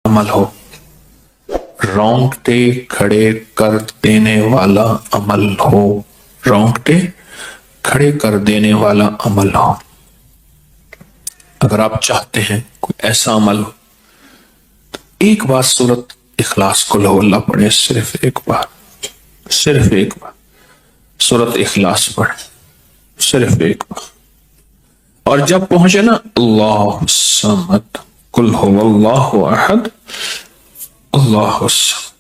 عمل ہو، رونگٹے کھڑے کر دینے والا عمل ہو، رونگٹے کھڑے کر دینے والا عمل ہو۔ اگر آپ چاہتے ہیں کوئی ایسا عمل ہو تو ایک بار سورت اخلاص کو لو اللہ پڑھے، صرف ایک بار سورت اخلاص پڑھے، صرف ایک بار۔ اور جب پہنچے نا اللہ الصمد قل هو اللہ احد اللہ الصمد،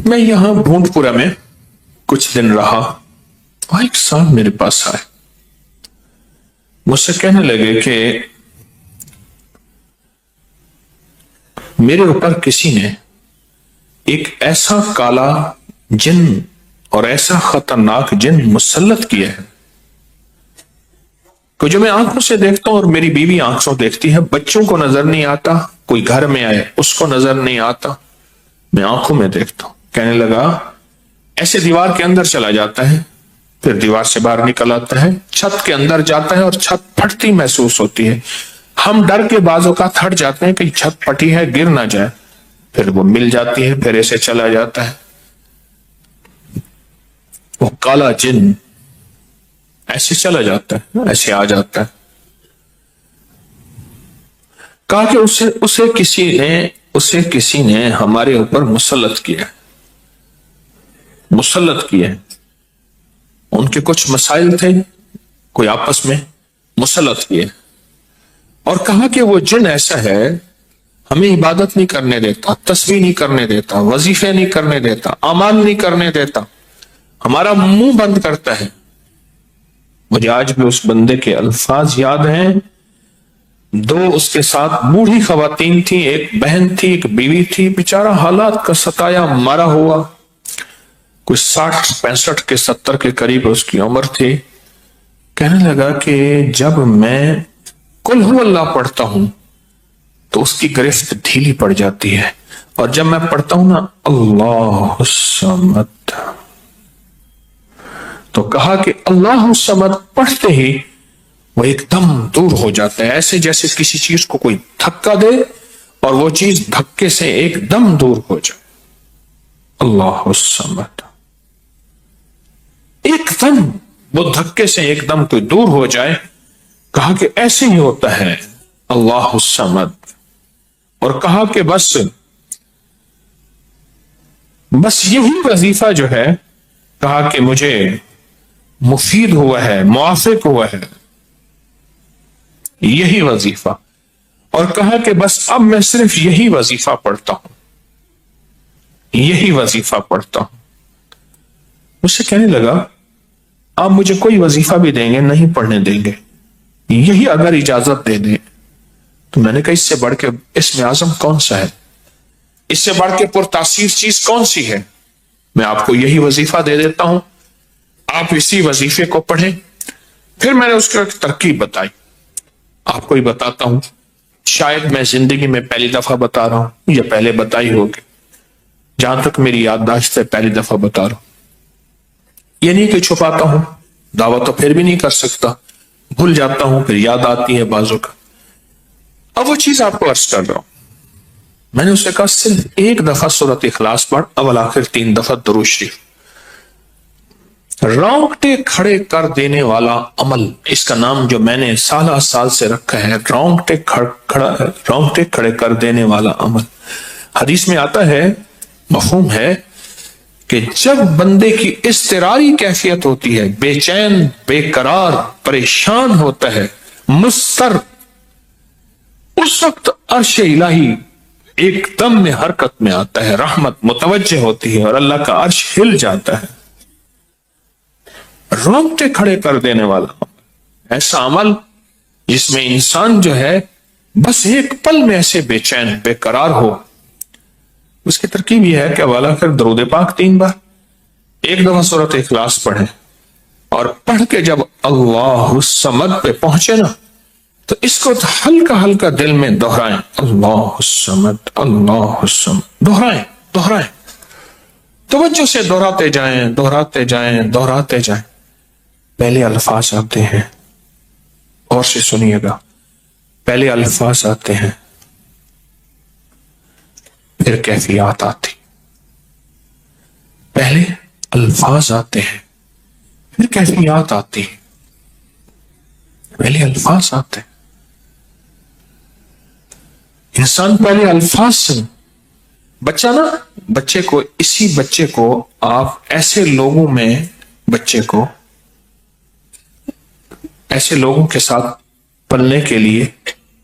میں یہاں بھونٹ پورا میں کچھ دن رہا اور ایک صاحب میرے پاس آئے، مجھ سے کہنے لگے کہ میرے اوپر کسی نے ایک ایسا کالا جن اور ایسا خطرناک جن مسلط کیا ہے کہ جو میں آنکھوں سے دیکھتا ہوں اور میری بیوی آنکھوں دیکھتی ہے، بچوں کو نظر نہیں آتا، کوئی گھر میں آئے اس کو نظر نہیں آتا، میں آنکھوں میں دیکھتا ہوں۔ کہنے لگا ایسے دیوار کے اندر چلا جاتا ہے، پھر دیوار سے باہر نکل آتا ہے، چھت کے اندر جاتا ہے اور چھت پھٹتی محسوس ہوتی ہے، ہم ڈر کے بعض اوقات ہٹ جاتے ہیں کہ چھت پھٹی ہے گر نہ جائے، پھر وہ مل جاتی ہے، پھر ایسے چلا جاتا ہے۔ وہ کالا جن ایسے چلا جاتا ہے، ایسے آ جاتا ہے۔ کہا کہ اسے کسی نے ہمارے اوپر مسلط کیا، ان کے کچھ مسائل تھے، کوئی آپس میں مسلط کیے، اور کہا کہ وہ جن ایسا ہے ہمیں عبادت نہیں کرنے دیتا، تسبیح نہیں کرنے دیتا، وظیفے نہیں کرنے دیتا، اعمال نہیں کرنے دیتا، ہمارا منہ بند کرتا ہے۔ مجھے آج بھی اس بندے کے الفاظ یاد ہیں، دو اس کے ساتھ بوڑھی خواتین تھی، ایک بہن تھی، ایک بیوی تھی، بیچارہ حالات کا ستایا مارا ہوا، کوئی 60 65 کے 70 کے قریب اس کی عمر تھی۔ کہنے لگا کہ جب میں قل ہو اللہ پڑھتا ہوں تو اس کی گرفت ڈھیلی پڑ جاتی ہے، اور جب میں پڑھتا ہوں نا اللہ الصمد، تو کہا کہ اللہ الصمد پڑھتے ہی وہ ایک دم دور ہو جاتا ہے، ایسے جیسے کسی چیز کو کوئی دھکا دے اور وہ چیز دھکے سے ایک دم دور ہو جائے۔ اللہ الصمد ایک دم وہ دھکے سے ایک دم کوئی دور ہو جائے، کہا کہ ایسے ہی ہوتا ہے اللہ الصمد، اور کہا کہ بس یہی وظیفہ جو ہے، کہا کہ مجھے مفید ہوا ہے، موافق ہوا ہے یہی وظیفہ، اور کہا کہ بس اب میں صرف یہی وظیفہ پڑھتا ہوں، مجھ سے کہنے لگا آپ مجھے کوئی وظیفہ بھی دیں گے نہیں پڑھنے دیں گے، یہی اگر اجازت دے دیں۔ تو میں نے کہا اس سے بڑھ کے اسم اعظم کون سا ہے، اس سے بڑھ کے پرتاثیر چیز کون سی ہے؟ میں آپ کو یہی وظیفہ دے دیتا ہوں، آپ اسی وظیفے کو پڑھیں۔ پھر میں نے اس کو ایک ترکیب بتائی، آپ کو ہی بتاتا ہوں، شاید میں زندگی میں پہلی دفعہ بتا رہا ہوں یا پہلے بتائی ہوگی، جہاں تک میری یادداشت ہے پہلی دفعہ بتا رہا ہوں۔ یہ نہیں کہ چھپاتا ہوں، دعویٰ تو پھر بھی نہیں کر سکتا، بھول جاتا ہوں، پھر یاد آتی ہے بازوں کا۔ اب وہ چیز آپ کو عرض کر رہا ہوں، میں نے اسے کہا صرف ایک دفعہ سورۃ اخلاص پڑھ، اول آخر 3 دفعہ درود شریف۔ رونگٹے کھڑے کر دینے والا عمل، اس کا نام جو میں نے سال سے رکھا ہے، رونگٹے کھڑے کر دینے والا عمل۔ حدیث میں آتا ہے، مفہوم ہے کہ جب بندے کی اضطراری کیفیت ہوتی ہے، بے چین، بے قرار، پریشان ہوتا ہے، مضطر، اس وقت عرش الہی ایک دم میں حرکت میں آتا ہے، رحمت متوجہ ہوتی ہے اور اللہ کا عرش ہل جاتا ہے۔ رونگٹے کھڑے کر دینے والا ایسا عمل جس میں انسان جو ہے بس ایک پل میں ایسے بے چین بے قرار ہو، اس کی ترکیب یہ ہے کہ والا کر درود پاک 3 بار، ایک دفعہ سورۃ اخلاص پڑھیں، اور پڑھ کے جب اللہ الصمد پہ پہنچے نا تو اس کو ہلکا ہلکا دل میں دہرائیں، اللہ الصمد اللہ الصمد، دہرائیں، توجہ سے دہراتے جائیں۔ پہلے الفاظ آتے ہیں، اور سے سنیے گا، پہلے الفاظ آتے ہیں پھر کیفیات آتی. پہلے الفاظ آتے ہیں پھر کیفیات آتی ہے. پہلے الفاظ آتے ہیں. انسان پہلے الفاظ سے بچہ نا بچے کو آپ ایسے لوگوں میں ایسے لوگوں کے ساتھ پلنے کے لیے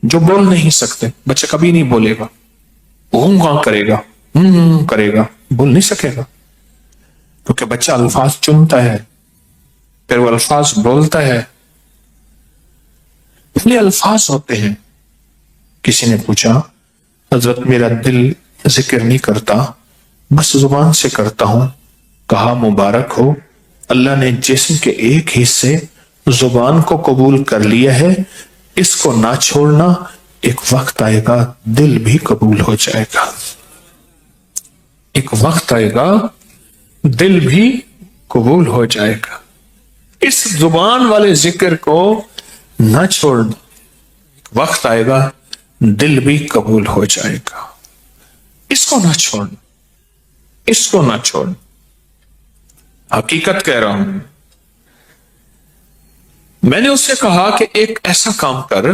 جو بول نہیں سکتے. بچہ کبھی نہیں بولے گا. کہاں کرے گا کرے گا, بول نہیں سکے گا. کیونکہ بچہ الفاظ چنتا ہے پھر وہ الفاظ بولتا ہے. پہلے الفاظ ہوتے ہیں. کسی نے پوچھا حضرت میرا دل ذکر نہیں کرتا بس زبان سے کرتا ہوں. کہا مبارک ہو, اللہ نے جسم کے ایک حصے زبان کو قبول کر لیا ہے, اس کو نہ چھوڑنا, ایک وقت آئے گا دل بھی قبول ہو جائے گا. ایک وقت آئے گا دل بھی قبول ہو جائے گا. اس زبان والے ذکر کو نہ چھوڑنا, ایک وقت آئے گا دل بھی قبول ہو جائے گا. اس کو نہ چھوڑنا, اس کو نہ چھوڑنا. حقیقت کہہ رہا ہوں. میں نے اس سے کہا کہ ایک ایسا کام کر,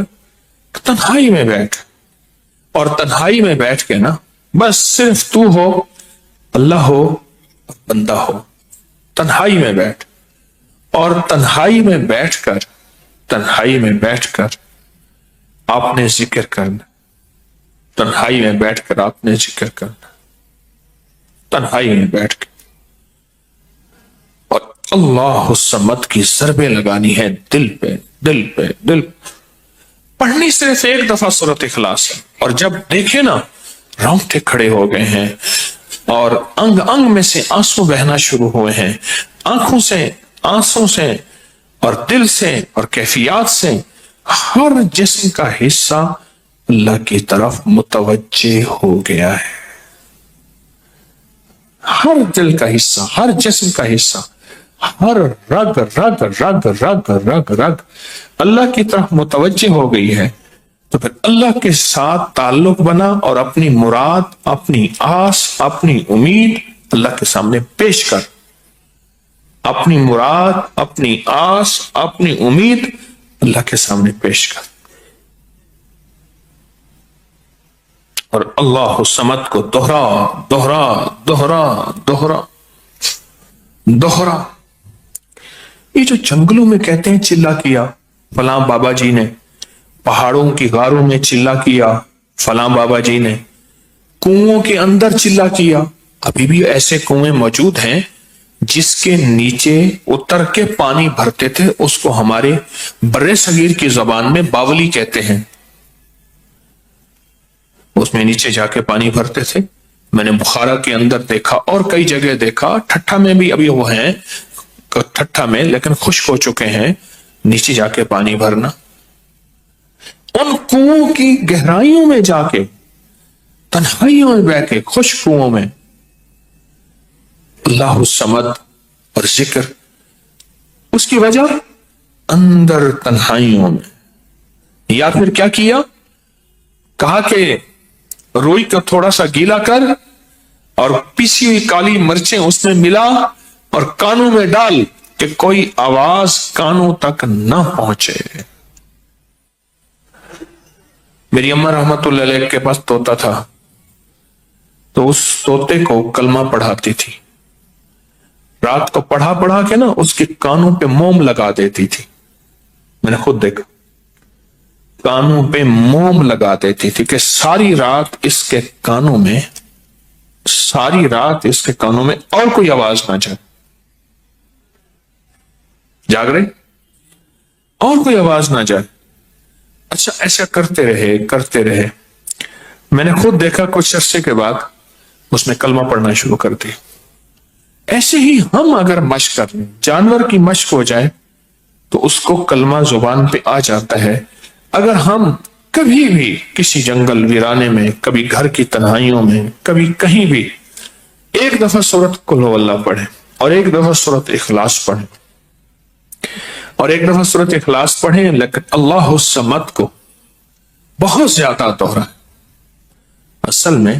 تنہائی میں بیٹھ, اور تنہائی میں بیٹھ کے نا بس صرف تو ہو, اللہ ہو, بندہ ہو. تنہائی میں بیٹھ, اور تنہائی میں بیٹھ کر آپ نے ذکر کرنا. تنہائی میں بیٹھ کر آپ نے ذکر کرنا. تنہائی میں بیٹھ کے اور اللہ الصمد کی ضربیں لگانی ہے دل پہ. پڑھنی صرف ایک دفعہ سورۃ اخلاص ہے, اور جب دیکھے نا رونگٹے کھڑے ہو گئے ہیں اور انگ انگ میں سے آنسو بہنا شروع ہوئے ہیں. آنکھوں سے, آنسوں سے, اور دل سے, اور کیفیات سے ہر جسم کا حصہ اللہ کی طرف متوجہ ہو گیا ہے. ہر دل کا حصہ, ہر جسم کا حصہ, ہر رگ رگ رگ رگ رگ رگ اللہ کی طرف متوجہ ہو گئی ہے. تو پھر اللہ کے ساتھ تعلق بنا اور اپنی مراد, اپنی آس, اپنی امید اللہ کے سامنے پیش کر. اپنی مراد, اپنی آس, اپنی امید اللہ کے سامنے پیش کر. اور اللہ الصمد کو دوہرا دوہرا دوہرا دوہرا دوہرا. یہ جو جنگلوں میں کہتے ہیں چلا کیا فلاں بابا جی نے, پہاڑوں کی غاروں میں چلا کیا فلاں بابا جی نے, کنووں کے اندر چلا کیا. ابھی بھی ایسے کنویں موجود ہیں جس کے نیچے اتر کے پانی بھرتے تھے. اس کو ہمارے برِ صغیر کی زبان میں باولی کہتے ہیں. اس میں نیچے جا کے پانی بھرتے تھے. میں نے بخارا کے اندر دیکھا اور کئی جگہ دیکھا. ٹھٹھا میں بھی ابھی وہ ہیں, ٹھٹھا میں, لیکن خشک ہو چکے ہیں. نیچے جا کے پانی بھرنا, ان کنووں کی گہرائیوں میں جا کے, تنہائیوں میں بیٹھ کے, خشک کنووں میں اللہ الصمد اور ذکر. اس کی وجہ اندر تنہائیوں میں. یا پھر کیا کیا, کہا کہ روئی کو تھوڑا سا گیلا کر اور پیسی ہوئی کالی مرچیں اس میں ملا اور کانوں میں ڈال کہ کوئی آواز کانوں تک نہ پہنچے. میری اماں رحمت اللہ علیہ کے پاس طوطا تھا, تو اس طوطے کو کلمہ پڑھاتی تھی. رات کو پڑھا کے نا اس کے کانوں پہ موم لگا دیتی تھی. میں نے خود دیکھا, کانوں پہ موم لگا دیتی تھی کہ ساری رات اس کے کانوں میں اور کوئی آواز نہ جائے. جاگ رہے, اور کوئی آواز نہ جائے. اچھا ایسا کرتے رہے. میں نے خود دیکھا کچھ عرصے کے بعد اس میں کلمہ پڑھنا شروع کر دی. ایسے ہی ہم اگر مشق کر لیں, جانور کی مشق ہو جائے تو اس کو کلمہ زبان پہ آ جاتا ہے. اگر ہم کبھی بھی کسی جنگل ویرانے میں, کبھی گھر کی تنہائیوں میں, کبھی کہیں بھی ایک دفعہ سورۃ قل ھو اللہ پڑھیں, اور ایک دفعہ سورۃ اخلاص پڑھیں, اور ایک دفعہ سورۃ اخلاص پڑھیں, لیکن اللہ الصمد کو بہت زیادہ دوہرائیں. اصل میں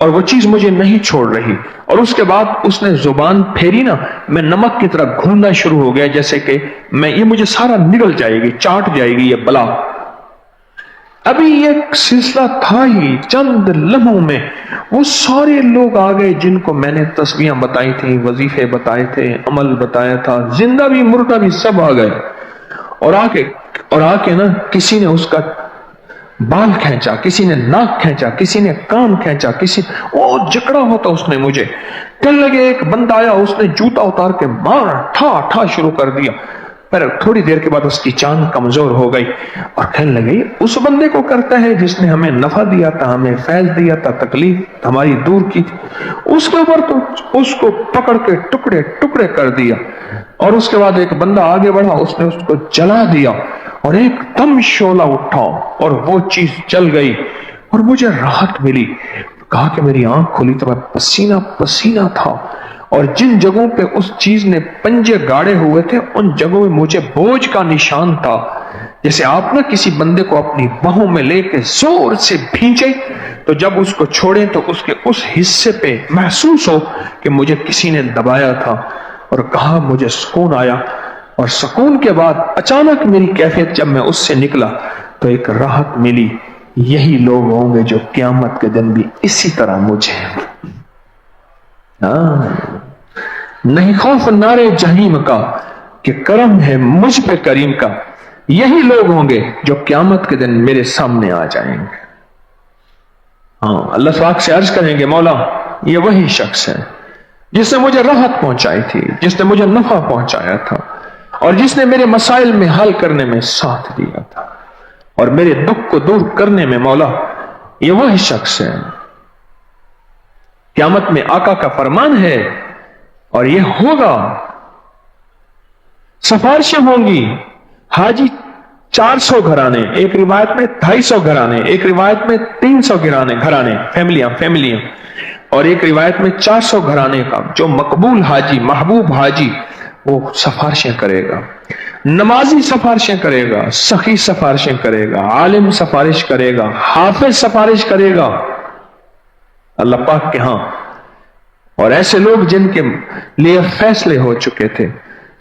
اور وہ چیز مجھے نہیں چھوڑ رہی. اور اس کے بعد اس نے زبان پھیری نا, میں نمک کی طرح گھولنا شروع ہو گیا, جیسے کہ یہ مجھے سارا نگل جائے گی, چاٹ جائے گی یہ بلا. ابھی یہ سلسلہ تھا ہی, چند لمحوں میں وہ سارے لوگ آ گئے جن کو میں نے تسبیحاں بتائی تھیں, وظیفے بتائے تھے, عمل بتایا تھا, زندہ بھی مردہ بھی سب آ گئے. اور آ کے نا کسی نے اس کا بال کھینچا, کسی نے ناک کھینچا, کسی نے کان کھینچا, کسی وہ جکڑا ہوتا اس نے مجھے. کہنے لگے ایک بندہ آیا, اس نے جوتا اتار کے مار ٹھا ٹھا شروع کر دیا. پر تھوڑی دیر کے بعد اس کی جان کمزور ہو گئی اور کہنے لگی اس بندے کو کرتا ہے جس نے ہمیں نفع دیا تھا, ہمیں فیض دیا تھا, تکلیف ہماری دور کی تھی, اس کے اوپر تو اس کو پکڑ کے ٹکڑے ٹکڑے کر دیا. اور اس کے بعد ایک بندہ آگے بڑھا, اس نے اس کو جلا دیا اور ایک دم شعلہ اٹھا اور وہ چیز جل گئی اور مجھے راحت ملی. کہا کہ میری آنکھ کھلی تو میں پسینہ پسینہ تھا, اور جن جگہوں پہ اس چیز نے پنجے گاڑے ہوئے تھے ان جگہوں میں مجھے بوجھ کا نشان تھا. جیسے آپ نہ کسی بندے کو اپنی باہوں میں لے کے زور سے بھینچے تو جب اس کو چھوڑیں تو اس کے اس حصے پہ محسوس ہو کہ مجھے کسی نے دبایا تھا. اور کہا مجھے سکون آیا, اور سکون کے بعد اچانک میری کیفیت جب میں اس سے نکلا تو ایک راحت ملی. یہی لوگ ہوں گے جو قیامت کے دن بھی اسی طرح مجھے نہیں خوف نارے جہنم کا کہ کرم ہے مجھ پہ کریم کا. یہی لوگ ہوں گے جو قیامت کے دن میرے سامنے آ جائیں گے. اللہ پاک سے عرض کریں گے مولا یہ وہی شخص ہے جس نے مجھے راحت پہنچائی تھی, جس نے مجھے نفع پہنچایا تھا, اور جس نے میرے مسائل میں حل کرنے میں ساتھ دیا تھا, اور میرے دکھ کو دور کرنے میں مولا یہ وہی شخص ہے. قیامت میں آقا کا فرمان ہے اور یہ ہوگا. سفارشیں ہوں گی, حاجی 400 گھرانے, ایک روایت میں 250 گھرانے, ایک روایت میں 300 گھرانے فیملیاں, اور ایک روایت میں 400 گھرانے کا جو مقبول حاجی, محبوب حاجی, وہ سفارشیں کرے گا. نمازی سفارشیں کرے گا, سخی سفارشیں کرے گا, عالم سفارش کرے گا, حافظ سفارش کرے گا اللہ پاک کے ہاں. اور ایسے لوگ جن کے لیے فیصلے ہو چکے تھے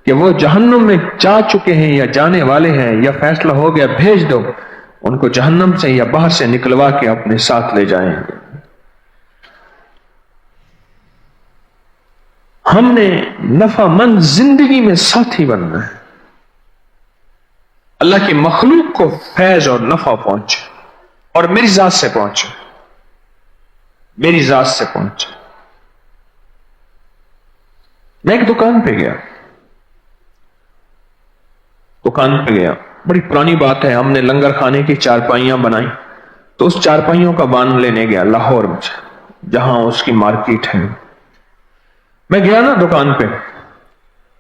کہ وہ جہنم میں جا چکے ہیں یا جانے والے ہیں, یا فیصلہ ہو گیا بھیج دو, ان کو جہنم سے یا باہر سے نکلوا کے اپنے ساتھ لے جائیں گے. ہم نے نفع مند زندگی میں ساتھی بننا ہے. اللہ کی مخلوق کو فیض اور نفع پہنچے, اور میری ذات سے پہنچے, میری ذات سے پہنچے. میں ایک دکان پہ گیا, بڑی پرانی بات ہے, ہم نے لنگر خانے کی چارپائیاں بنائی, تو اس چارپائیوں کا بان لینے گیا لاہور میں, جہاں اس کی مارکیٹ ہے. میں گیا نا دکان پہ,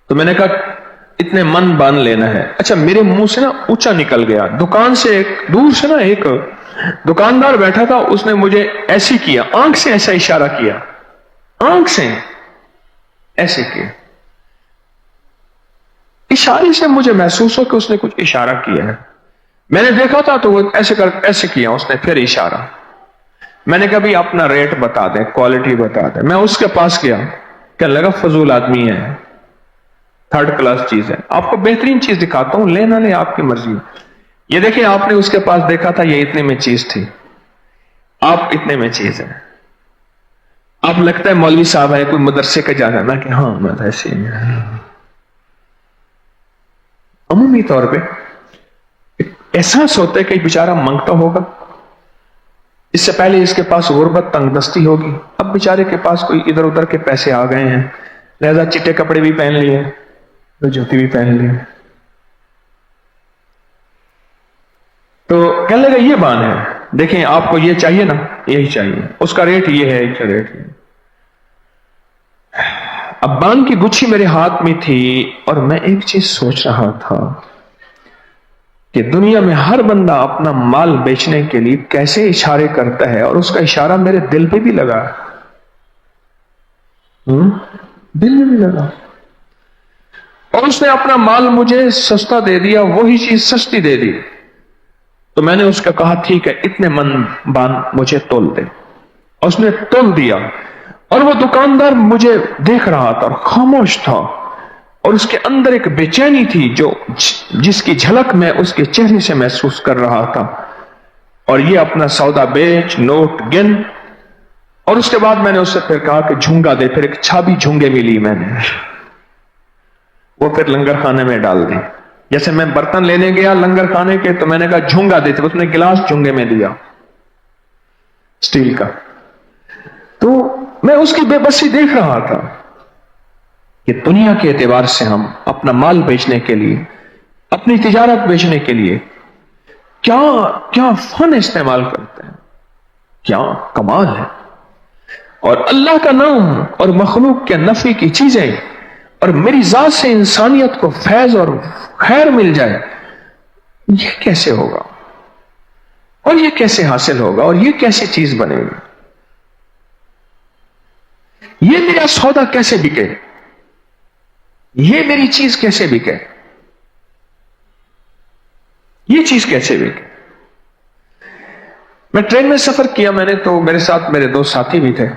تو میں نے کہا اتنے من بان لینا ہے. اچھا میرے منہ سے نا اونچا نکل گیا. دکان سے ایک دور سے نا ایک دکاندار بیٹھا تھا, اس نے مجھے ایسی کیا, آنکھ سے ایسا اشارہ کیا, آنکھ سے ایسے کیا. اشارے سے مجھے محسوس ہو کہ اس نے کچھ اشارہ کیا ہے. میں نے دیکھا تھا تو وہ ایسے کیا, اس نے پھر اشارہ. میں نے کہا بھی اپنا ریٹ بتا دیں, کوالٹی بتا دیں. میں اس کے پاس گیا, کہنے لگا فضول آدمی ہے, 3rd کلاس چیز ہے, آپ کو بہترین چیز دکھاتا ہوں, لینا لے آپ کی مرضی. یہ دیکھیں آپ نے اس کے پاس دیکھا تھا یہ اتنے میں چیز تھی, آپ اتنے میں چیز ہے. آپ لگتا ہے مولوی صاحب ہے, کوئی مدرسے کا جانا نا کہ ہاں میں ایسے. عمومی طور پہ احساس ہوتا ہے کہ بیچارہ منگتا ہوگا, اس سے پہلے اس کے پاس غربت تنگ دستی ہوگی, اب بیچارے کے پاس کوئی ادھر ادھر کے پیسے آ گئے ہیں, لہذا چٹے کپڑے بھی پہن لیے, جوتی بھی پہن لیے. تو کہنے لگا یہ بان ہے, دیکھیں آپ کو یہ چاہیے نا, یہی چاہیے, اس کا ریٹ یہ ہے, اس کا ریٹ یہ. اب بان کی گچھی میرے ہاتھ میں تھی, اور میں ایک چیز سوچ رہا تھا کہ دنیا میں ہر بندہ اپنا مال بیچنے کے لیے کیسے اشارے کرتا ہے, اور اس کا اشارہ میرے دل پہ بھی لگا, دل میں بھی لگا. اور اس نے اپنا مال مجھے سستا دے دیا, وہی چیز سستی دے دی. تو میں نے اس کا کہا ٹھیک ہے اتنے من بان مجھے تول دے. اور اس نے تول دیا، اور وہ دکاندار مجھے دیکھ رہا تھا اور خاموش تھا، اور اس کے اندر ایک بے چینی تھی جو جس کی جھلک میں اس کے چہرے سے محسوس کر رہا تھا۔ اور یہ اپنا سودا بیچ، نوٹ گن، اور اس کے بعد میں نے اس سے پھر کہا کہ جھونگا دے، پھر ایک چھابی جھونگے میں لی میں نے، وہ پھر لنگر خانے میں ڈال دی۔ جیسے میں برتن لینے گیا لنگر خانے کے تو میں نے کہا جھونگا دے، اس نے گلاس جھونگے میں دیا اسٹیل کا۔ تو میں اس کی بے بسی دیکھ رہا تھا کہ دنیا کے اعتبار سے ہم اپنا مال بیچنے کے لیے، اپنی تجارت بیچنے کے لیے کیا کیا فن استعمال کرتے ہیں، کیا کمال ہے۔ اور اللہ کا نام اور مخلوق کے نفع کی چیزیں اور میری ذات سے انسانیت کو فیض اور خیر مل جائے، یہ کیسے ہوگا، اور یہ کیسے حاصل ہوگا، اور یہ کیسے چیز بنے گی، یہ میرا سودا کیسے بکے، یہ میری چیز کیسے بکے، یہ چیز کیسے بکے۔ میں ٹرین میں سفر کیا میں نے، تو میرے ساتھ میرے دو ساتھی بھی تھے۔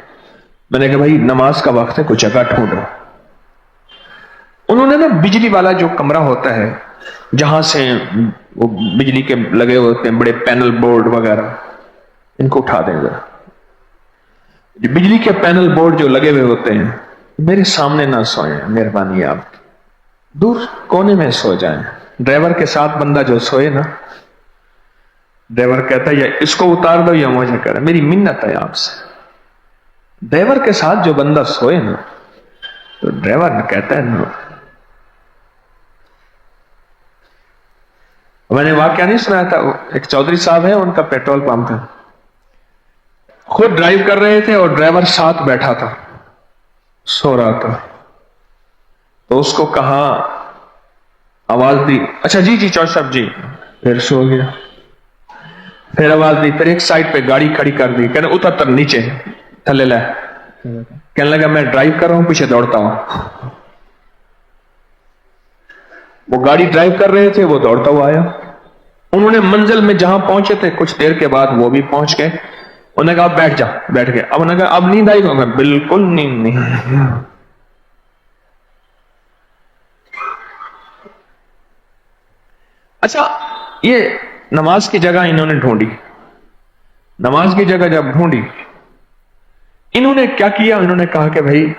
میں نے کہا بھائی نماز کا وقت ہے، کوئی جگہ ڈھونڈو۔ انہوں نے نا بجلی والا جو کمرہ ہوتا ہے جہاں سے وہ بجلی کے لگے ہوتے ہیں بڑے پینل بورڈ وغیرہ، ان کو اٹھا دیں ذرا، بجلی کے پینل بورڈ جو لگے ہوئے ہوتے ہیں میرے سامنے نہ سوئیں، مہربانی آپ کی، دور کونے میں سو جائیں۔ ڈرائیور کے ساتھ بندہ جو سوئے نا، ڈرائیور کہتا ہے یا اس کو اتار دو یا مجھے کرے، میری منت ہے آپ سے۔ ڈرائیور کے ساتھ جو بندہ سوئے نا تو ڈرائیور نے کہتا ہے نا، میں نے واقعہ نہیں سنایا تھا، ایک چودھری صاحب ہے، ان کا پیٹرول پمپ ہے، خود ڈرائیو کر رہے تھے اور ڈرائیور ساتھ بیٹھا تھا، سو رہا تھا، تو اس کو کہا، آواز دی، اچھا جی جی چودھری صاحب جی، پھر سو گیا، پھر آواز دی، پھر ایک سائڈ پہ گاڑی کھڑی کر دی، کہنے اتر نیچے تھلے لے، کہنے لگا میں ڈرائیو کر رہا ہوں پیچھے دوڑتا ہوں۔ وہ گاڑی ڈرائیو کر رہے تھے، وہ دوڑتا ہوا آیا، انہوں نے منزل میں جہاں پہنچے تھے کچھ دیر کے بعد وہ بھی پہنچ گئے، انہوں نے کہا بیٹھ جا، بیٹھ گئے۔ اب انہوں نے کہا اب نیند آئی گا، بالکل نیند نہیں۔ اچھا یہ نماز کی جگہ انہوں نے ڈھونڈی، نماز کی جگہ جب ڈھونڈی انہوں نے کیا کیا، انہوں نے کہا کہ بھائی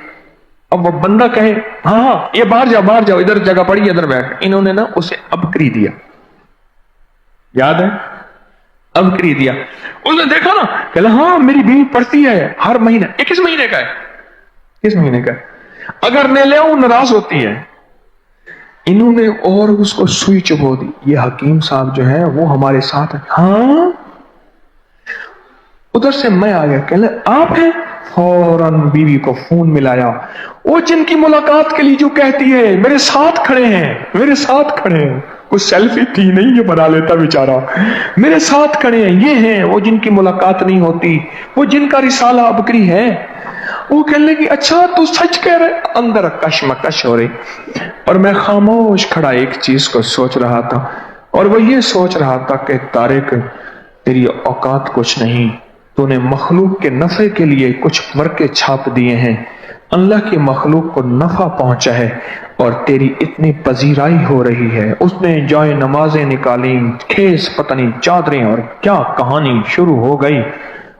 اب وہ بندہ کہے ہاں ہاں یہ باہر جاؤ باہر جاؤ، ادھر جگہ پڑی ادھر بیٹھ، انہوں نے نا اسے ابکری دیا، یاد ہے ابکری دیا۔ اس نے دیکھا نا کہ ہاں میری بیوی پڑھتی ہے ہر مہینے، یہ کس مہینے کا ہے، کس مہینے کا ہے، اگر نہیں لے آؤں ناراض ہوتی ہے۔ انہوں نے اور اس کو سوئی چبو دی، یہ حکیم صاحب جو ہے وہ ہمارے ساتھ ہے، ہاں۔ ادھر سے میں آ گیا، کہنے آپ ہیں، فوراً بیوی کو فون ملایا، وہ جن کی ملاقات کے لیے جو کہتی ہے میرے ساتھ کھڑے ہیں، میرے ساتھ کھڑے ہیں، کچھ سیلفی تھی نہیں یہ بنا لیتا بیچارہ، میرے ساتھ کھڑے ہیں، یہ ہیں وہ جن کی ملاقات نہیں ہوتی، وہ جن کا رسالہ ابکری ہے۔ وہ کہنے لگی اچھا تو سچ کہہ رہے، اندر کشمکش ہو رہی، اور میں خاموش کھڑا ایک چیز کو سوچ رہا تھا، اور وہ یہ سوچ رہا تھا کہ طارق تیری اوقات کچھ نہیں، تو نے مخلوق کے نفع کے لیے کچھ ورقے چھاپ دیے ہیں، اللہ کی مخلوق کو نفع پہنچا ہے اور تیری اتنی پذیرائی ہو رہی ہے۔ اس نے جائے نمازیں نکالیں، کھیس پتنی چادریں، اور کیا کہانی شروع ہو گئی،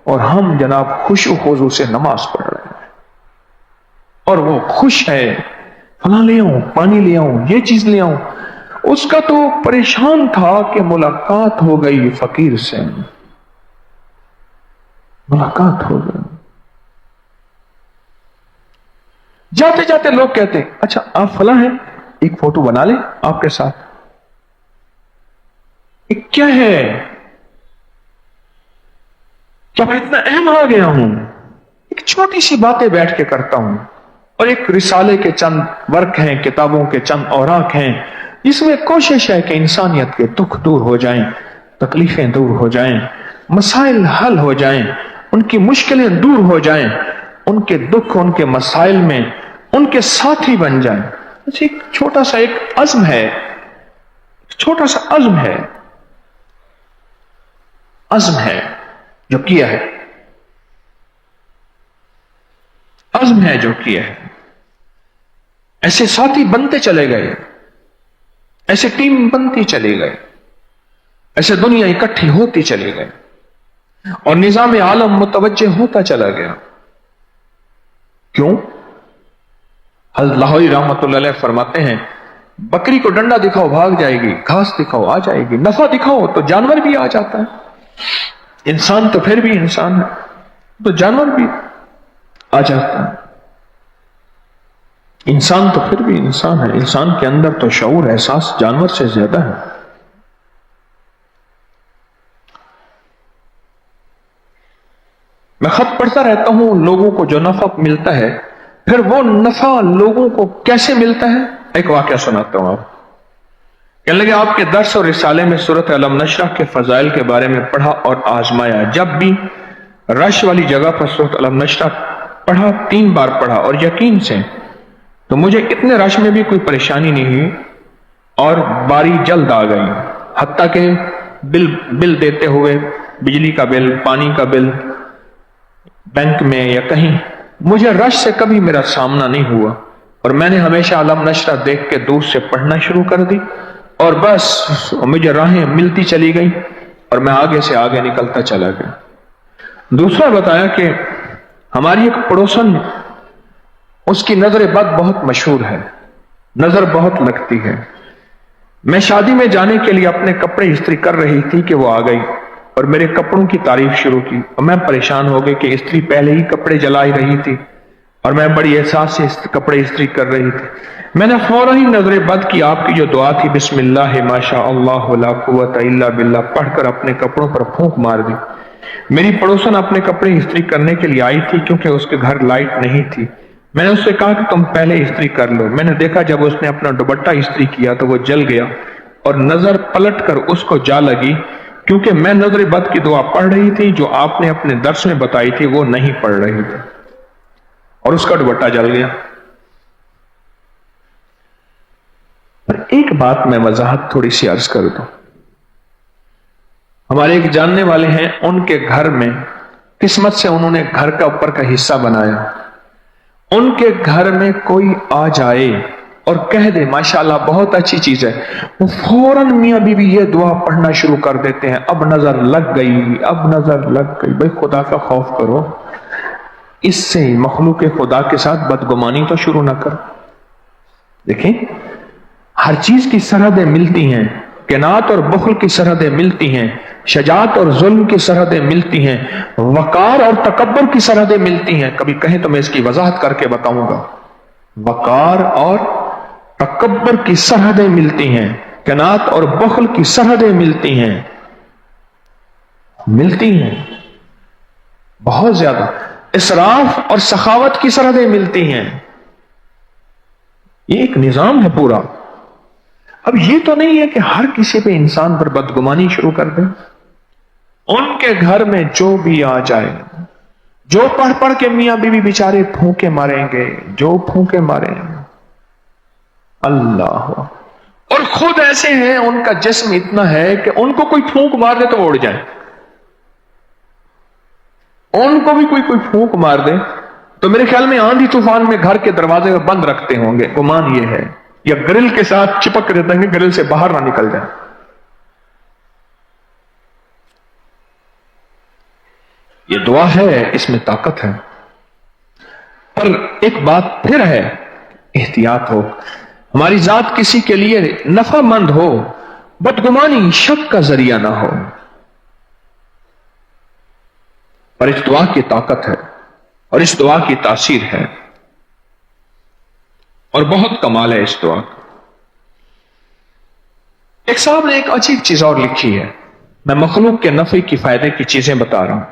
اور ہم جناب خوش و خضوع سے نماز پڑھ رہے ہیں، اور وہ خوش ہے، فلاں لے آؤں، پانی لے آؤں، یہ چیز لے آؤں۔ اس کا تو پریشان تھا کہ ملاقات ہو گئی فقیر سے، ملاقات ہو گئی۔ جاتے جاتے لوگ کہتے اچھا آپ فلاں ہیں، ایک فوٹو بنا لیں آپ کے ساتھ، کیا ہے، کیا میں اتنا اہم آ گیا ہوں، ایک چھوٹی سی باتیں بیٹھ کے کرتا ہوں، اور ایک رسالے کے چند ورق ہیں، کتابوں کے چند اوراق ہیں، جس میں کوشش ہے کہ انسانیت کے دکھ دور ہو جائیں، تکلیفیں دور ہو جائیں، مسائل حل ہو جائیں، ان کی مشکلیں دور ہو جائیں، ان کے دکھ ان کے مسائل میں ان کے ساتھی بن جائیں۔ ایک چھوٹا سا ایک عزم ہے، چھوٹا سا عزم ہے، عزم ہے جو کیا ہے۔ عزم ہے جو کیا ہے. ایسے ساتھی بنتے چلے گئے, ایسے ٹیم بنتی چلی گئے, ایسے دنیا اکٹھی ہوتی چلی گئی اور نظام عالم متوجہ ہوتا چلا گیا. کیوں؟ حضرت لاہوری رحمت اللہ علیہ فرماتے ہیں بکری کو ڈنڈا دکھاؤ بھاگ جائے گی, گھاس دکھاؤ آ جائے گی, نفع دکھاؤ تو جانور بھی آ جاتا ہے, انسان تو پھر بھی انسان ہے تو جانور بھی آ جاتا ہے. انسان تو پھر بھی انسان ہے, انسان کے اندر تو شعور احساس جانور سے زیادہ ہے. میں خط پڑھتا رہتا ہوں لوگوں کو جو نفع ملتا ہے, پھر وہ نفع لوگوں کو کیسے ملتا ہے. ایک واقعہ سناتا ہوں. آپ کہنے لگے آپ کے درس اور رسالے میں سورۃ علم نشرح کے فضائل کے بارے میں پڑھا اور آزمایا. جب بھی رش والی جگہ پر سورۃ علم نشرح پڑھا, 3 بار پڑھا اور یقین سے تو مجھے اتنے رش میں بھی کوئی پریشانی نہیں ہوئی اور باری جلد آ گئی. حتیٰ کہ بل دیتے ہوئے, بجلی کا بل, پانی کا بل, بینک میں یا کہیں, مجھے رش سے کبھی میرا سامنا نہیں ہوا. اور میں نے ہمیشہ علم نشرح دیکھ کے دور سے پڑھنا شروع کر دی اور بس مجھے راہیں ملتی چلی گئی اور میں آگے سے آگے نکلتا چلا گیا. دوسرا بتایا کہ ہماری ایک پڑوسن, اس کی نظر بد بہت مشہور ہے, نظر بہت لگتی ہے. میں شادی میں جانے کے لیے اپنے کپڑے استری کر رہی تھی کہ وہ آ گئی اور میرے کپڑوں کی تعریف شروع کی اور میں پریشان ہو گئی کہ استری پہلے ہی کپڑے جلا ہی رہی تھی اور میں بڑی احساس سے کپڑے استری کر رہی تھی. میں نے فوراً ہی نظر بد کی آپ کی جو دعا تھی بسم اللہ ما شاء اللہ لا قوت الا باللہ پڑھ کر اپنے کپڑوں پر پھونک مار دی. میری پڑوسن اپنے کپڑے استری کرنے کے لیے آئی تھی کیونکہ اس کے گھر لائٹ نہیں تھی. میں نے اس سے کہا کہ تم پہلے استری کر لو. میں نے دیکھا جب اس نے اپنا دوپٹہ استری کیا تو وہ جل گیا اور نظر پلٹ کر اس کو جا لگی کیونکہ میں نظر بد کی دعا پڑھ رہی تھی جو آپ نے اپنے درس میں بتائی تھی وہ نہیں پڑھ رہی تھی اور اس کا دوپٹہ جل گیا. پر ایک بات میں وضاحت تھوڑی سی عرض کر دوں. ہمارے ایک جاننے والے ہیں, ان کے گھر میں قسمت سے انہوں نے گھر کا اوپر کا حصہ بنایا. ان کے گھر میں کوئی آ جائے اور کہہ دے ماشاءاللہ بہت اچھی چیز ہے, وہ فوراً میاں بیوی یہ دعا پڑھنا شروع کر دیتے ہیں اب نظر لگ گئی, اب نظر لگ گئی. بھائی خدا کا خوف کرو, اس سے مخلوق خدا کے ساتھ بدگمانی تو شروع نہ کرو. دیکھیں ہر چیز کی سرحدیں ملتی ہیں, قناعت اور بخل کی سرحدیں ملتی ہیں, شجاعت اور ظلم کی سرحدیں ملتی ہیں, وقار اور تکبر کی سرحدیں ملتی ہیں. کبھی کہیں تو میں اس کی وضاحت کر کے بتاؤں گا. وقار اور تکبر کی سرحدیں ملتی ہیں, قناعت اور بخل کی سرحدیں ملتی ہیں, ملتی ہیں بہت زیادہ. اسراف اور سخاوت کی سرحدیں ملتی ہیں. یہ ایک نظام ہے پورا. اب یہ تو نہیں ہے کہ ہر کسی پہ انسان پر بدگمانی شروع کر دے. ان کے گھر میں جو بھی آ جائے, جو پڑھ پڑھ کے میاں بیوی بیچارے پھونکے ماریں گے, جو پھونکے ماریں گے اللہ. اور خود ایسے ہیں, ان کا جسم اتنا ہے کہ ان کو کوئی پھونک مار دے تو وہ اڑ جائے. ان کو بھی کوئی پھونک مار دے تو میرے خیال میں آندھی طوفان میں گھر کے دروازے بند رکھتے ہوں گے, گمان یہ ہے, یا گرل کے ساتھ چپک رہتے ہیں گرل سے باہر نہ نکل جائے. یہ دعا ہے, اس میں طاقت ہے. پر ایک بات پھر ہے, احتیاط ہو. ہماری ذات کسی کے لیے نفع مند ہو, بدگمانی شک کا ذریعہ نہ ہو. پر اس دعا کی طاقت ہے اور اس دعا کی تاثیر ہے اور بہت کمال ہے اس دعا کا. ایک صاحب نے ایک عجیب چیز اور لکھی ہے. میں مخلوق کے نفع کی فائدے کی چیزیں بتا رہا ہوں.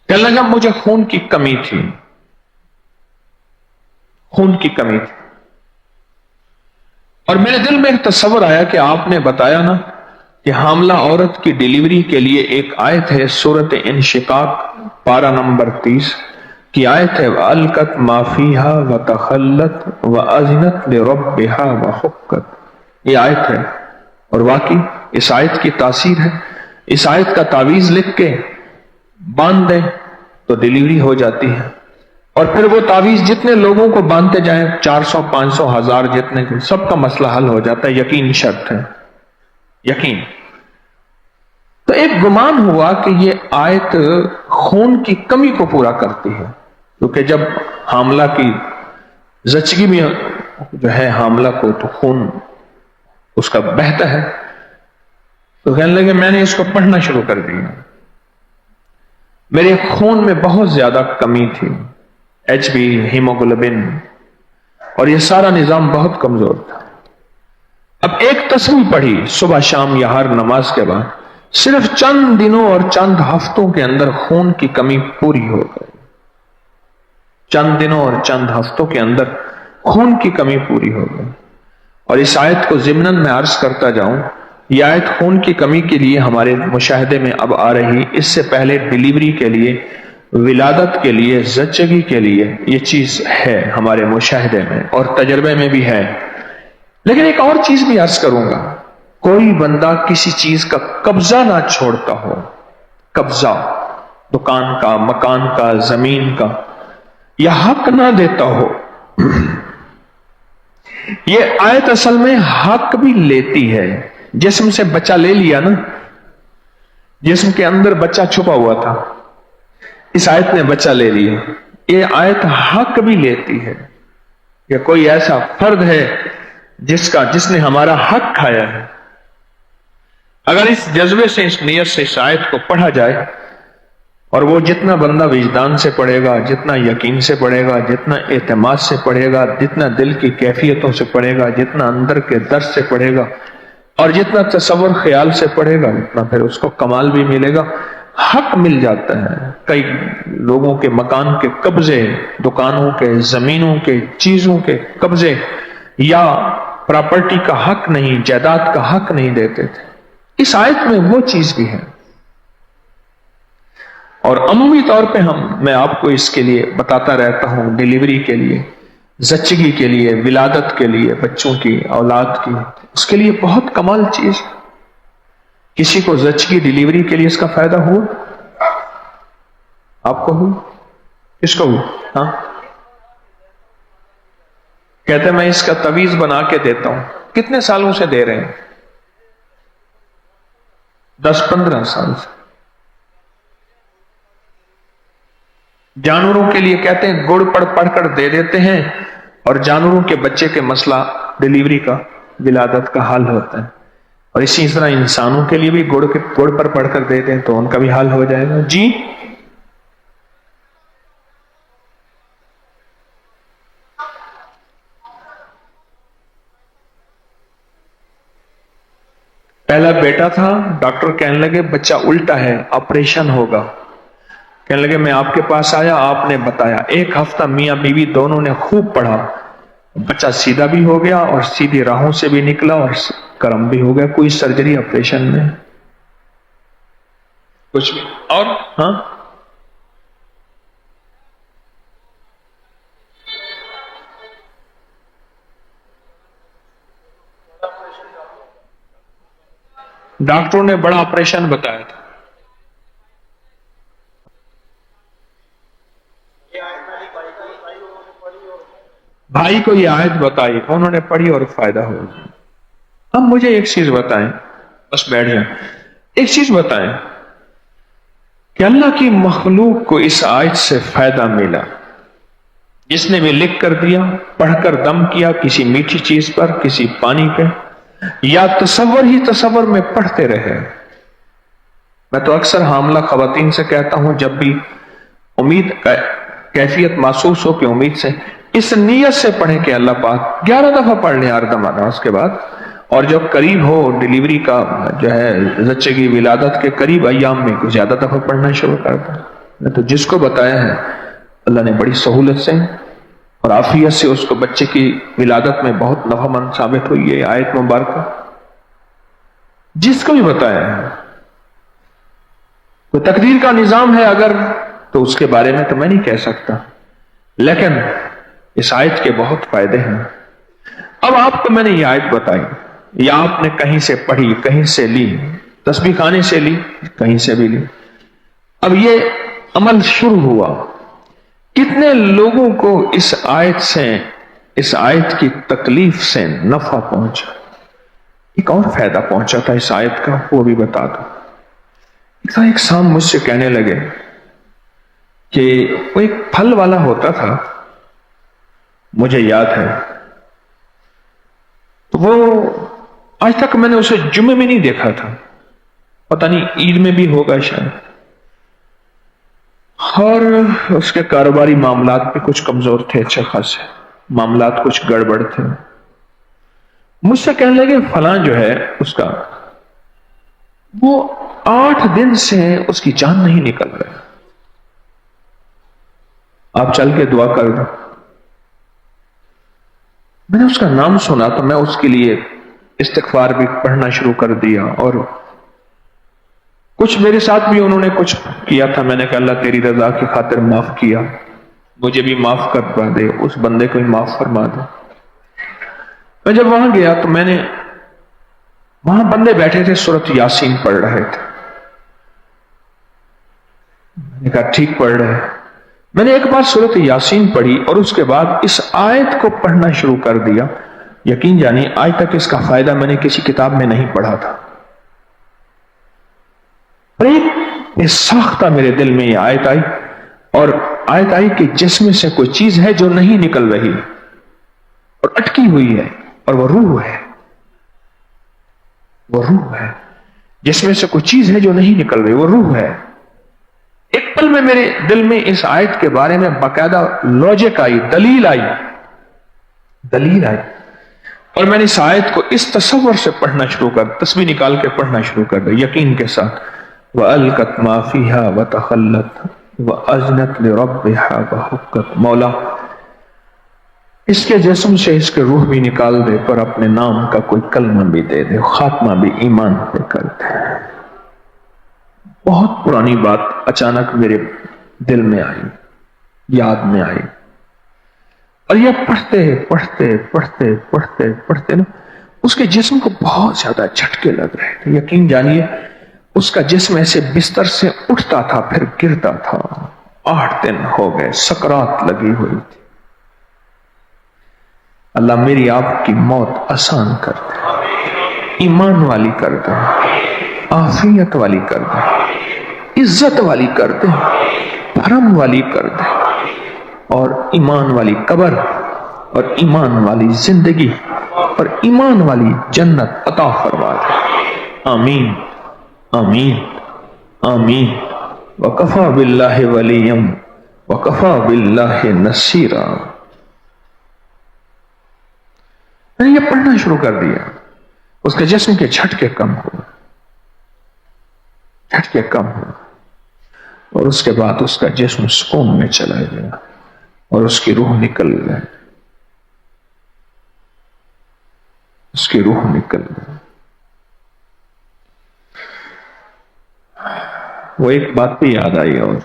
کہنے لگا مجھے خون کی کمی تھی, خون کی کمی تھی, اور میرے دل میں ایک تصور آیا کہ آپ نے بتایا نا کہ حاملہ عورت کی ڈیلیوری کے لیے ایک آیت ہے سورۃ انشقاق پارہ نمبر 30 کی آیت ہے, وَأَلْقَتْ مَا فِيهَا وَتَخَلَّتْ وَأَذِنَتْ لِرَبِّهَا وَحُقَّتْ. یہ آیت ہے اور واقعی اس آیت کی تاثیر ہے. اس آیت کا تعویذ لکھ کے باندھ دیں تو ڈیلیوری ہو جاتی ہے، اور پھر وہ تعویذ جتنے لوگوں کو باندھتے جائیں، 400 500 1000 جتنے کو، سب کا مسئلہ حل ہو جاتا ہے۔ یقین شرط ہے، یقین۔ تو ایک گمان ہوا کہ یہ آیت خون کی کمی کو پورا کرتی ہے، کیونکہ جب حاملہ کی زچگی میں جو ہے حاملہ کو تو خون اس کا بہتا ہے، تو کہنے لگے میں نے اس کو پڑھنا شروع کر دیا۔ میرے خون میں بہت زیادہ کمی تھی، ایچ بی، ہیموگلوبن، اور یہ سارا نظام بہت کمزور تھا۔ اب ایک تصویر پڑھی صبح شام یا ہر نماز کے بعد، صرف چند دنوں اور چند ہفتوں کے اندر خون کی کمی پوری ہو گئی۔ چند دنوں اور چند ہفتوں کے اندر خون کی کمی پوری ہو گئی۔ اور اس آیت کو ضمناً میں عرض کرتا جاؤں، یہ آیت خون کی کمی کے لیے ہمارے مشاہدے میں اب آ رہی، اس سے پہلے ڈیلیوری کے لیے، ولادت کے لیے، زچگی کے لیے یہ چیز ہے ہمارے مشاہدے میں اور تجربے میں بھی ہے۔ لیکن ایک اور چیز بھی عرض کروں گا، کوئی بندہ کسی چیز کا قبضہ نہ چھوڑتا ہو، قبضہ دکان کا، مکان کا، زمین کا، یا حق نہ دیتا ہو۔ یہ آیت اصل میں حق بھی لیتی ہے۔ جسم سے بچہ لے لیا نا، جسم کے اندر بچہ چھپا ہوا تھا، اس آیت نے بچہ لے لیا۔ یہ آیت حق بھی لیتی ہے کہ کوئی ایسا فرد ہے جس نے ہمارا حق کھایا ہے۔ اگر اس جذبے سے، اس نیت سے اس آیت کو پڑھا جائے، اور وہ جتنا بندہ وجدان سے پڑھے گا، جتنا یقین سے پڑھے گا، جتنا اعتماد سے پڑھے گا، جتنا دل کی کیفیتوں سے پڑھے گا، جتنا اندر کے درد سے پڑھے گا، اور جتنا تصور خیال سے پڑھے گا، اتنا پھر اس کو کمال بھی ملے گا، حق مل جاتا ہے۔ کئی لوگوں کے مکان کے قبضے، دکانوں کے، زمینوں کے، چیزوں کے قبضے یا پراپرٹی کا حق نہیں، جائیداد کا حق نہیں دیتے تھے۔ اس آیت میں وہ چیز بھی ہے، اور عمومی طور پہ میں آپ کو اس کے لیے بتاتا رہتا ہوں، ڈیلیوری کے لیے، زچگی کے لیے، ولادت کے لیے، بچوں کی، اولاد کی، اس کے لیے بہت کمال چیز۔ کسی کو زچگی، ڈیلیوری کے لیے اس کا فائدہ ہوا؟ آپ کو ہوا؟ کس کو ہوا؟ ہاں، کہتے میں اس کا تعویذ بنا کے دیتا ہوں۔ کتنے سالوں سے دے رہے ہیں؟ 10-15 سال سے۔ جانوروں کے لیے کہتے ہیں گڑ پڑھ کر دے دیتے ہیں، اور جانوروں کے بچے کے مسئلہ ڈیلیوری کا، ولادت کا حل ہوتا ہے۔ اور اسی طرح انسانوں کے لیے بھی گڑ پر پڑھ کر دے دیں تو ان کا بھی حل ہو جائے گا۔ جی پہلا بیٹا تھا، ڈاکٹر کہنے لگے بچہ الٹا ہے، آپریشن ہوگا۔ کہنے لگے میں آپ کے پاس آیا، آپ نے بتایا، 1 ہفتہ میاں بیوی دونوں نے خوب پڑھا، بچہ سیدھا بھی ہو گیا اور سیدھی راہوں سے بھی نکلا اور کرم بھی ہو گیا۔ کوئی سرجری، آپریشن میں کچھ بھی۔ اور ہاں، ڈاکٹروں نے بڑا آپریشن بتایا تھا۔ بھائی کو یہ آیت بتائی، انہوں نے پڑھی اور فائدہ ہو گیا۔ اب مجھے ایک چیز بتائیں، بس بیٹھ جائیں، ایک چیز بتائیں کہ اللہ کی مخلوق کو اس آیت سے فائدہ ملا، جس نے بھی لکھ کر دیا، پڑھ کر دم کیا کسی میٹھی چیز پر، کسی پانی پہ، یا تصور میں پڑھتے رہے۔ میں تو اکثر حاملہ خواتین سے کہتا ہوں، جب بھی امید کیفیت محسوس ہو کہ امید سے، اس نیت سے پڑھیں کہ اللہ پاک 11 دفعہ پڑھ لیں ہر نماز کے بعد، اور جب قریب ہو ڈیلیوری کا جو ہے زچگی، ولادت کے قریب ایام میں کچھ زیادہ دفعہ پڑھنا شروع کر دیں۔ میں تو جس کو بتایا ہے اللہ نے بڑی سہولت سے اور عافیت سے اس کو بچے کی ولادت میں بہت نفع مند ثابت ہوئی ہے آیت مبارکہ۔ جس کو بھی بتایا ہے، تو تقدیر کا نظام ہے اگر، تو اس کے بارے میں تو میں نہیں کہہ سکتا، لیکن اس آیت کے بہت فائدے ہیں۔ اب آپ کو میں نے یہ آیت بتائی، یا آپ نے کہیں سے پڑھی، کہیں سے لی، تسبیح خانے سے لی، کہیں سے بھی لی۔ اب یہ عمل شروع ہوا. کتنے لوگوں کو اس آیت کی تکلیف سے نفع پہنچا. ایک اور فائدہ پہنچا تھا اس آیت کا، وہ بھی بتا دو. ایک شام مجھ سے کہنے لگے کہ وہ ایک پھل والا ہوتا تھا، مجھے یاد ہے، تو وہ آج تک میں نے اسے جمعے میں نہیں دیکھا تھا، پتہ نہیں عید میں بھی ہوگا شاید. اور اس کے کاروباری معاملات پہ کچھ کمزور تھے، اچھے خاصے معاملات کچھ گڑبڑ تھے. مجھ سے کہنے لگے فلاں جو ہے اس کا، وہ 8 دن سے اس کی جان نہیں نکل رہی، آپ چل کے دعا کر دو. میں نے اس کا نام سنا تو میں اس کے لیے استغفار بھی پڑھنا شروع کر دیا، اور کچھ میرے ساتھ بھی انہوں نے کچھ کیا تھا. میں نے کہا اللہ تیری رضا کی خاطر معاف کیا، مجھے بھی معاف کروا دے، اس بندے کو بھی معاف فرما دے. میں جب وہاں گیا تو میں نے وہاں بندے بیٹھے تھے، سورۃ یاسین پڑھ رہے تھے. میں نے کہا ٹھیک پڑھ رہے. میں نے ایک بار سورۃ یاسین پڑھی اور اس کے بعد اس آیت کو پڑھنا شروع کر دیا. یقین جانی آج تک اس کا فائدہ میں نے کسی کتاب میں نہیں پڑھا تھا. اور ایک ساختہ میرے دل میں یہ آیت آئی، اور آیت آئی کہ جسم سے کوئی چیز ہے جو نہیں نکل رہی اور اٹکی ہوئی ہے، اور وہ روح ہے. وہ روح ہے. جسم سے کوئی چیز ہے جو نہیں نکل رہی، وہ روح ہے. ایک پل میں میرے دل میں اس آیت کے بارے میں باقاعدہ لاجک آئی، دلیل آئی. اور میں نے اس آیت کو اس تصور سے پڑھنا شروع کر، تسبیح نکال کے پڑھنا شروع کر دیا یقین کے ساتھ. وَأَلْقَتْ مَا فِيهَا وَتَخَلَّتْ وَأَذْنَتْ لِرَبِّهَا وَحُقَّتْ. مولا اس کے جسم سے اس کے روح بھی نکال دے، پر اپنے نام کا کوئی کلمہ بھی دے دے، خاتمہ بھی ایمان پہ کر دے. بہت پرانی بات اچانک میرے دل میں آئی، یاد میں آئی. اور یہ پڑھتے نا اس کے جسم کو بہت زیادہ جھٹکے لگ رہے تھے. یقین جانیے اس کا جسم ایسے بستر سے اٹھتا تھا پھر گرتا تھا. 8 دن ہو گئے، سکرات لگی ہوئی تھی. اللہ میری آپ کی موت آسان کر دے، ایمان والی کر دے، عافیت والی کر دے، عزت والی کر دے، بھرم والی کر دے، اور ایمان والی قبر، اور ایمان والی زندگی، اور ایمان والی جنت عطا فرما دے. آمین آمین آمین. وکفا باللہ ولیم وکفا باللہ نصیرا. میں نے یہ پڑھنا شروع کر دیا. اس کے جسم کے جھٹکے کم ہوئے، اور اس کے بعد اس کا جسم سکون میں چلا گیا اور اس کی روح نکل گئی. وہ ایک بات بھی یاد آئی. اور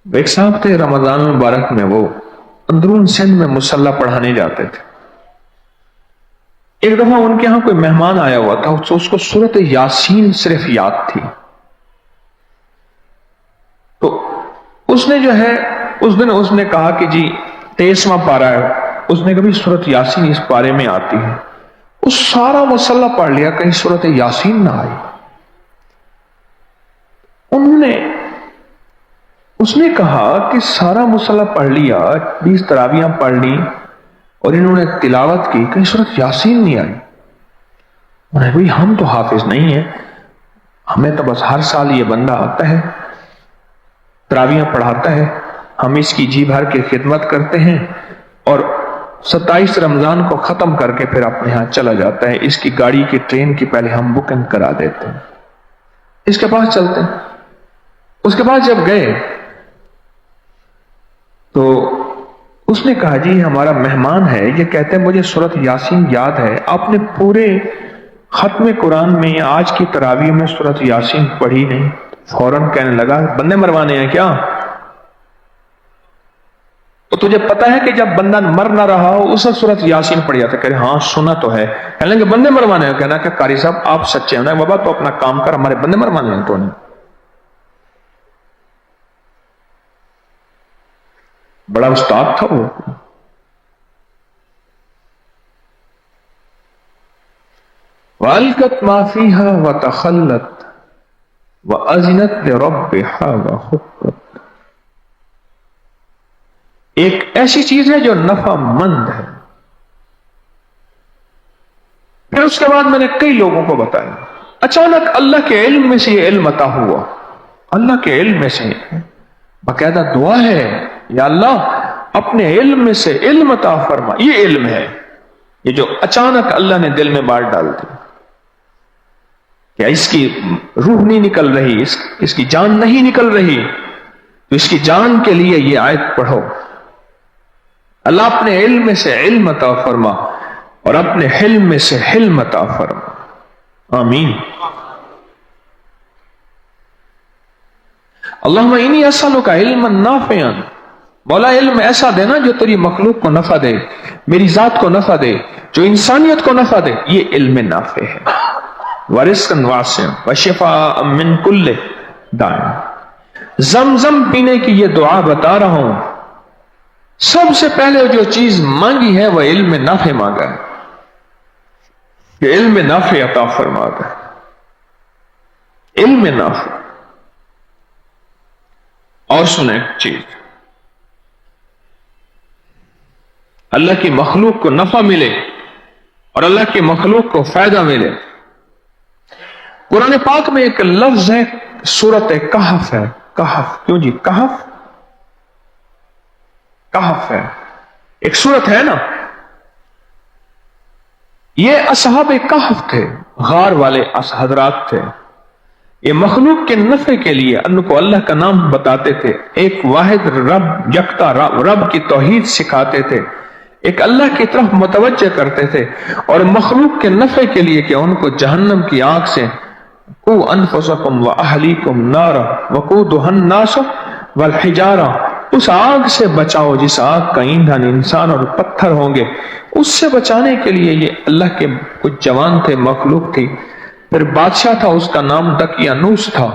ایک صاحب تھے رمضان مبارک میں، وہ اندرون سندھ میں مصلی پڑھانے جاتے تھے. ایک دفعہ ان کے ہاں کوئی مہمان آیا ہوا تھا، اس کو سورۃ یاسین صرف یاد تھی. تو اس نے جو ہے اس دن اس نے کہا کہ جی 23واں پارہ ہے، اس نے کبھی سورۃ یاسین اس پارے میں آتی ہے. اس سارا مصلی پڑھ لیا، کہیں سورۃ یاسین نہ آئی. اس نے کہا کہ سارا مصلی پڑھ لیا، 20 تراویحاں پڑھ لی، اور انہوں نے تلاوت کی، کہیں سورۃ یاسین نہیں آئی. انہوں نے بھئی ہم تو حافظ نہیں ہیں، ہمیں تو بس ہر سال یہ بندہ آتا ہے، تراویحاں پڑھاتا ہے، ہم اس کی جی بھر کے خدمت کرتے ہیں، اور 27 رمضان کو ختم کر کے پھر اپنے ہاں چلا جاتا ہے. اس کی گاڑی کی ٹرین کی پہلے ہم بکنگ کرا دیتے ہیں، اس کے پاس چلتے ہیں. اس کے پاس جب گئے تو اس نے کہا جی ہمارا مہمان ہے، یہ کہتے ہیں مجھے سورۃ یاسین یاد ہے، آپ نے پورے ختم قرآن میں آج کی تراویح میں سورۃ یاسین پڑھی نہیں. فوراً کہنے لگا بندے مروانے ہیں کیا؟ تو تجھے پتا ہے کہ جب بندہ مر نہ رہا ہو اس وقت سورۃ یاسین پڑھ جاتا ہے؟ کہہ رہے ہاں سنا تو ہے. کہنے لگے بندے مروانے ہیں؟ کہنا کہ قاری صاحب آپ سچے ہیں. بابا تو اپنا کام کر، ہمارے بندے مروانے ہیں تو نہیں. بڑا استاد تھا وہ. وَأَلْقَتْ مَا فِيهَا وَتَخَلَّتْ وَأَذِنَتْ لِرَبِّهَا وَحُقَّتْ. ایک ایسی چیز ہے جو نفع مند ہے. پھر اس کے بعد میں نے کئی لوگوں کو بتایا. اچانک اللہ کے علم میں سے یہ علم عطا ہوا. اللہ کے علم میں سے باقاعدہ دعا ہے, یا اللہ اپنے علم میں سے علم عطا فرما. یہ علم ہے یہ جو اچانک اللہ نے دل میں بات ڈال دی کہ اس کی روح نہیں نکل رہی, اس کی جان نہیں نکل رہی, تو اس کی جان کے لیے یہ آیت پڑھو. اللہ اپنے علم میں سے علم عطا فرما اور اپنے حلم میں سے حلم عطا فرما. آمین. اللہم انی اسألک علما نافعا. مولا علم ایسا دینا جو تیری مخلوق کو نفع دے, میری ذات کو نفع دے, جو انسانیت کو نفع دے. یہ علم نافع ہے. ورزقا واسعا وشفاء من کل داء. زمزم پینے کی یہ دعا بتا رہا ہوں. سب سے پہلے جو چیز مانگی ہے وہ علم نافع مانگا ہے کہ علم نافع عطا فرما دے. علم نافع. اور سنیں چیز, اللہ کی مخلوق کو نفع ملے اور اللہ کی مخلوق کو فائدہ ملے. قرآن پاک میں ایک لفظ ہے, سورۃ کہف ہے. کہف کیوں جی؟ کہف کہف ہے, ایک سورت ہے نا. یہ اصحاب کہف تھے, غار والے حضرات تھے. یہ مخلوق کے نفع کے لیے ان کو اللہ کا نام بتاتے تھے, ایک واحد رب, یکتا رب کی توحید سکھاتے تھے, ایک اللہ کی طرف متوجہ کرتے تھے, اور مخلوق کے نفع کے لیے کہ ان کو جہنم کی آگ سے قوا انفسکم واہلیکم نارا وقودھا الناس والحجارہ, اس آگ سے بچاؤ جس آگ کا ایندھن انسان اور پتھر ہوں گے. اس سے بچانے کے لیے یہ اللہ کے کچھ جوان تھے, مخلوق تھی. پھر بادشاہ تھا, اس کا نام دقیانوس تھا.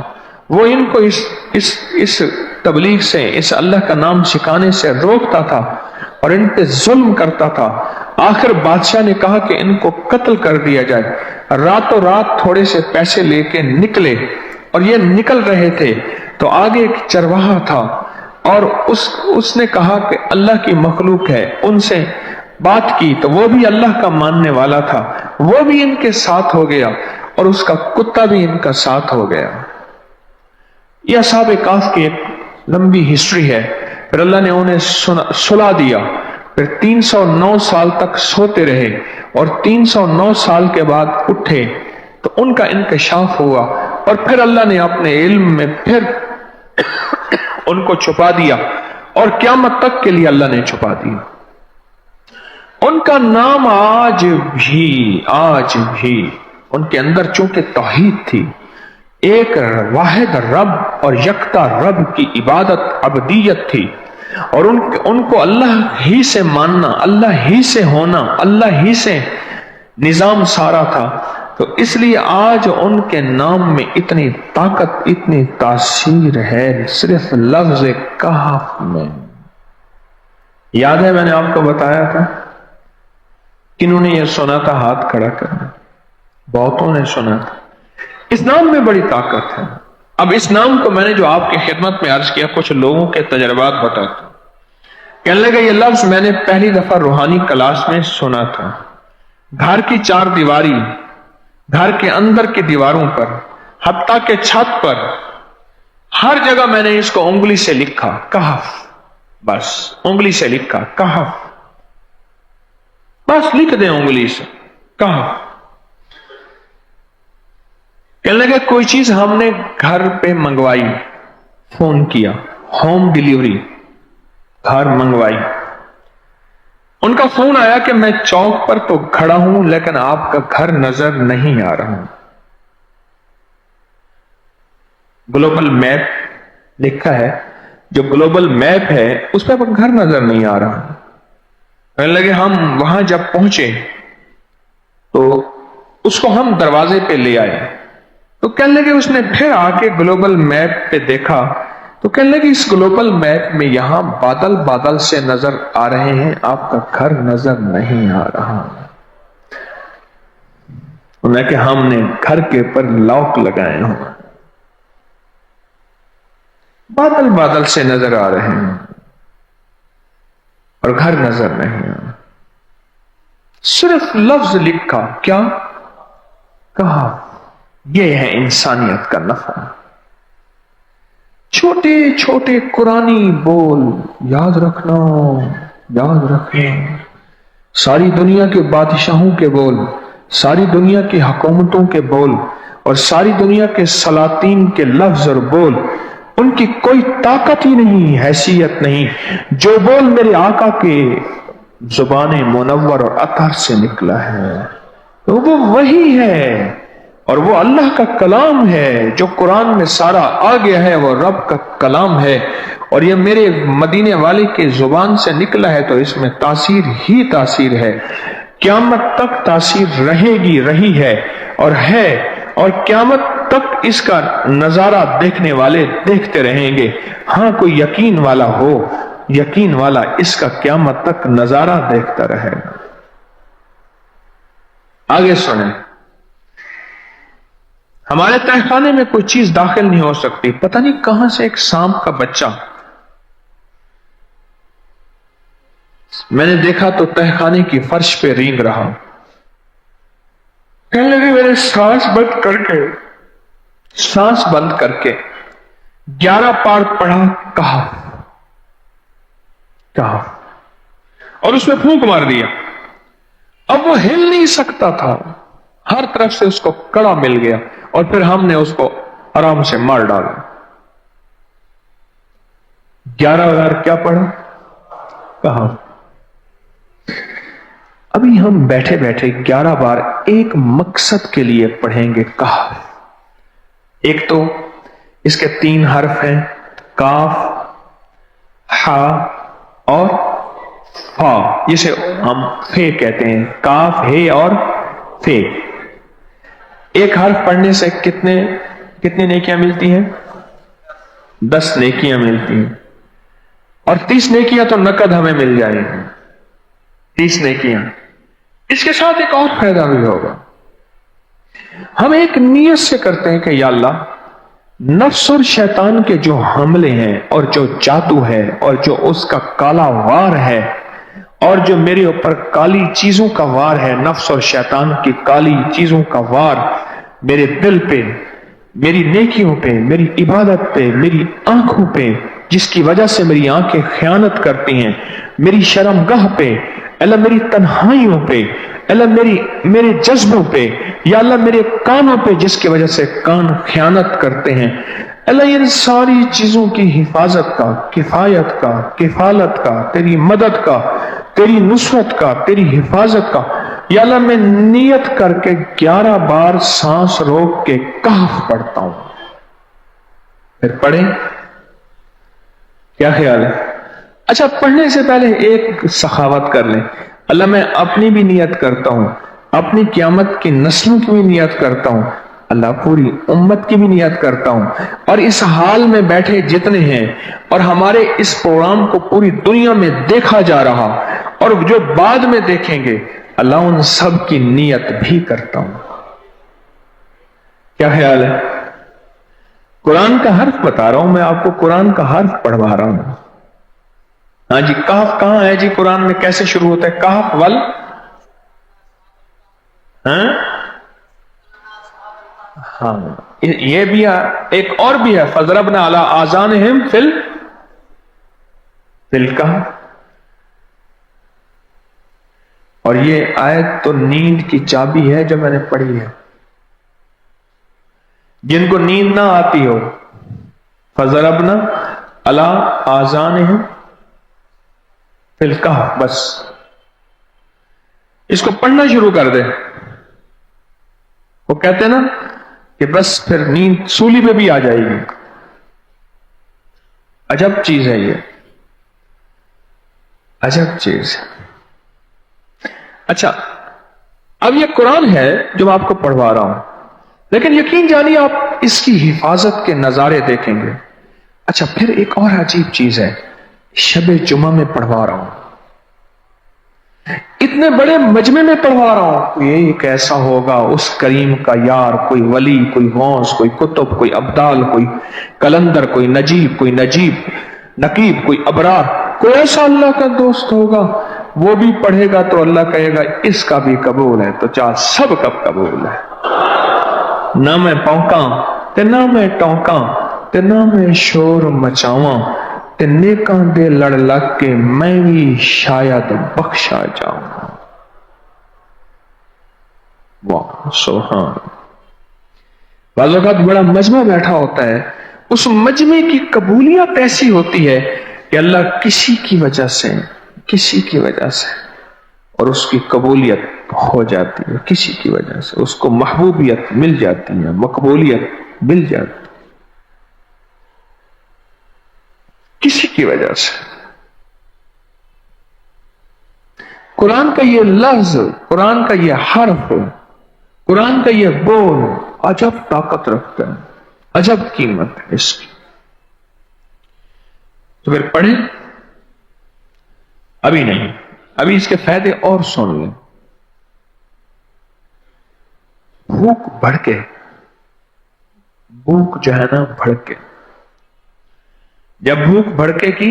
وہ ان کو اس تبلیغ سے, اس اللہ کا نام سکھانے سے روکتا تھا اور ان پہ ظلم کرتا تھا. آخر بادشاہ نے کہا کہ ان کو قتل کر دیا جائے. راتوں رات تھوڑے سے پیسے لے کے نکلے, اور یہ نکل رہے تھے تو آگے ایک چرواہا تھا, اور اس نے کہا کہ اللہ کی مخلوق ہے. ان سے بات کی تو وہ بھی اللہ کا ماننے والا تھا, وہ بھی ان کے ساتھ ہو گیا, اور اس کا کتا بھی ان کا ساتھ ہو گیا. یہ اصحاب کہف کی ایک لمبی ہسٹری ہے. پھر اللہ نے انہیں سلا دیا. پھر 309 سال تک سوتے رہے, اور 309 سال کے بعد اٹھے تو ان کا انکشاف ہوا, اور پھر اللہ نے اپنے علم میں پھر ان کو چھپا دیا, اور قیامت تک کے لیے اللہ نے چھپا دیا. ان کا نام آج بھی ان کے اندر چونکہ توحید تھی, ایک واحد رب اور یکتا رب کی عبادت عبدیت تھی, اور ان کو اللہ ہی سے ماننا, اللہ ہی سے ہونا, اللہ ہی سے نظام سارا تھا. تو اس لیے آج ان کے نام میں اتنی طاقت, اتنی تاثیر ہے صرف لفظ کہف میں. یاد ہے میں نے آپ کو بتایا تھا, کنہوں نے یہ سنا تھا؟ ہاتھ کھڑا کرنا. بہتوں نے سنا تھا. اس نام میں بڑی طاقت ہے. اب اس نام کو میں نے جو آپ کی خدمت میں عرض کیا, کچھ لوگوں کے تجربات بتاتا ہوں. کہنے لگا یہ لفظ میں نے پہلی دفعہ روحانی کلاس میں سنا تھا. گھر کی چار دیواری, گھر کے اندر کی دیواروں پر, حتیٰ کہ چھت پر, ہر جگہ میں نے اس کو انگلی سے لکھا کہف. بس انگلی سے لکھا کہف, بس لکھ دیں انگلی سے کہف. کہنے لگے کوئی چیز ہم نے گھر پہ منگوائی, فون کیا, ہوم ڈیلیوری, گھر منگوائی. ان کا فون آیا کہ میں چوک پر تو کھڑا ہوں لیکن آپ کا گھر نظر نہیں آ رہا. گلوبل میپ لکھا ہے, جو گلوبل میپ ہے اس پہ گھر نظر نہیں آ رہا. کہنے لگے ہم وہاں جب پہنچے تو اس کو ہم دروازے پہ لے آئے. تو کہنے لگے اس نے پھر آ کے گلوبل میپ پہ دیکھا تو کہنے لگے اس گلوبل میپ میں یہاں بادل بادل سے نظر آ رہے ہیں، آپ کا گھر نظر نہیں آ رہا۔ انہیں کہ ہم نے گھر کے پر لاک لگائے ہوں، بادل بادل سے نظر آ رہے ہیں اور گھر نظر نہیں آ رہا۔ صرف لفظ لکھا، کیا کہا؟ یہ ہے انسانیت کا نفع۔ چھوٹے چھوٹے قرآنی بول یاد رکھنا، یاد رکھنا، ساری دنیا کے بادشاہوں کے بول، ساری دنیا کی حکومتوں کے بول اور ساری دنیا کے سلاطین کے لفظ اور بول، ان کی کوئی طاقت ہی نہیں، حیثیت نہیں۔ جو بول میرے آقا کے زبان منور اور اطہر سے نکلا ہے تو وہ وہی ہے، اور وہ اللہ کا کلام ہے۔ جو قرآن میں سارا آ گیا ہے وہ رب کا کلام ہے، اور یہ میرے مدینے والے کے زبان سے نکلا ہے، تو اس میں تاثیر ہی تاثیر ہے، قیامت تک تاثیر رہے گی، رہی ہے اور قیامت تک اس کا نظارہ دیکھنے والے دیکھتے رہیں گے۔ ہاں کوئی یقین والا ہو، یقین والا اس کا قیامت تک نظارہ دیکھتا رہے گا۔ آگے سنیں، ہمارے تہخانے میں کوئی چیز داخل نہیں ہو سکتی۔ پتہ نہیں کہاں سے ایک سانپ کا بچہ میں نے دیکھا تو تہخانے کی فرش پہ رینگ رہا۔ کہنے لگے میں نے سانس بند کر کے 11 بار پڑھا کہا اور اس میں پھونک مار دیا۔ اب وہ ہل نہیں سکتا تھا، ہر طرف سے اس کو کڑا مل گیا، اور پھر ہم نے اس کو آرام سے مار ڈالا۔ 11 بار کیا پڑھا؟ کہا۔ ابھی ہم بیٹھے بیٹھے 11 بار ایک مقصد کے لیے پڑھیں گے کہا۔ ایک تو اس کے 3 حرف ہیں، کاف، ہا اور فا، جسے ہم فے کہتے ہیں، کاف، ہے اور فے۔ ایک حرف پڑھنے سے کتنے نیکیاں ملتی ہیں؟ 10 نیکیاں ملتی ہیں، اور 30 نیکیاں تو نقد ہمیں مل جائیں گی۔ 30 نیکیاں، اس کے ساتھ ایک اور فائدہ بھی ہوگا۔ ہم ایک نیت سے کرتے ہیں کہ یا اللہ، نفس اور شیطان کے جو حملے ہیں اور جو جادو ہے اور جو اس کا کالا وار ہے اور جو میرے اوپر کالی چیزوں کا وار ہے، نفس اور شیطان کی کالی چیزوں کا وار میرے دل پہ، میری نیکیوں پہ، میری عبادت پہ، میری آنکھوں پہ، جس کی وجہ سے میری آنکھیں خیانت کرتی ہیں، میری شرمگاہ پہ، اللہ میری تنہائیوں پہ، اللہ میرے جذبوں پہ، یا اللہ میرے کانوں پہ جس کی وجہ سے کان خیانت کرتے ہیں، اللہ ان ساری چیزوں کی حفاظت کا، کفایت کا، کفالت کا، تیری مدد کا، تیری نصرت کا، تیری حفاظت کا، یا اللہ میں نیت کر کے 11 بار سانس روک کے کہف پڑھتا ہوں۔ پھر پڑھیں، کیا خیال ہے؟ اچھا، پڑھنے سے پہلے ایک سخاوت کر لیں، اللہ میں اپنی بھی نیت کرتا ہوں، اپنی قیامت کی نسلوں کی بھی نیت کرتا ہوں، اللہ پوری امت کی بھی نیت کرتا ہوں، اور اس حال میں بیٹھے جتنے ہیں اور ہمارے اس پروگرام کو پوری دنیا میں دیکھا جا رہا اور جو بعد میں دیکھیں گے، اللہ ان سب کی نیت بھی کرتا ہوں۔ کیا خیال ہے؟ قرآن کا حرف بتا رہا ہوں میں آپ کو، قرآن کا حرف پڑھوا رہا ہوں۔ ہاں جی، کاف کہاں ہے جی قرآن میں؟ کیسے شروع ہوتا ہے کاف؟ ول، ہاں یہ بھی ہے، ایک اور بھی ہے، فضربنا علی آذانہم فی الکہف، اور یہ آیت تو نیند کی چابی ہے جو میں نے پڑھی ہے۔ جن کو نیند نہ آتی ہو، فضربنا علی آذانہم فی الکہف، بس اس کو پڑھنا شروع کر دے۔ وہ کہتے ہیں نا کہ بس پھر نیند سولی پہ بھی آ جائے گی۔ عجب چیز ہے یہ، عجب چیز۔ اچھا، اب یہ قرآن ہے جو میں آپ کو پڑھوا رہا ہوں، لیکن یقین جانیے آپ اس کی حفاظت کے نظارے دیکھیں گے۔ اچھا پھر ایک اور عجیب چیز ہے، شب جمعہ میں پڑھوا رہا ہوں، اتنے بڑے مجمع میں پڑھوا رہا ہوں، یہ ایک ایسا ہوگا اس کریم کا یار، کوئی ولی، کوئی غوث، کوئی کتب، کوئی ابدال، کوئی کلندر، کوئی نجیب نقیب، کوئی ابرار، کوئی ایسا اللہ کا دوست ہوگا، وہ بھی پڑھے گا تو اللہ کہے گا اس کا بھی قبول ہے، تو چاہ سب کا قبول ہے، نہ میں پونکاں تے نہ میں ٹونکاں تے نہ میں شور مچاواں تے نیکاں دے لڑ لگ کے میں بھی شاید بخشا جاؤں۔ واہ سبحان۔ بعض اوقات بڑا مجمع بیٹھا ہوتا ہے، اس مجمع کی قبولیت ایسی ہوتی ہے کہ اللہ کسی کی وجہ سے اور اس کی قبولیت ہو جاتی ہے، کسی کی وجہ سے اس کو محبوبیت مل جاتی ہے، مقبولیت مل جاتی ہے، کسی کی وجہ سے۔ قرآن کا یہ لفظ، قرآن کا یہ حرف، قرآن کا یہ بول عجب طاقت رکھتا ہے، عجب قیمت ہے اس کی۔ تو پھر پڑھیں، ابھی نہیں، ابھی اس کے فائدے اور سن لیں۔ بھوک بھڑکے، بھوک جو ہے نا بھڑکے، جب بھوک بھڑکے کی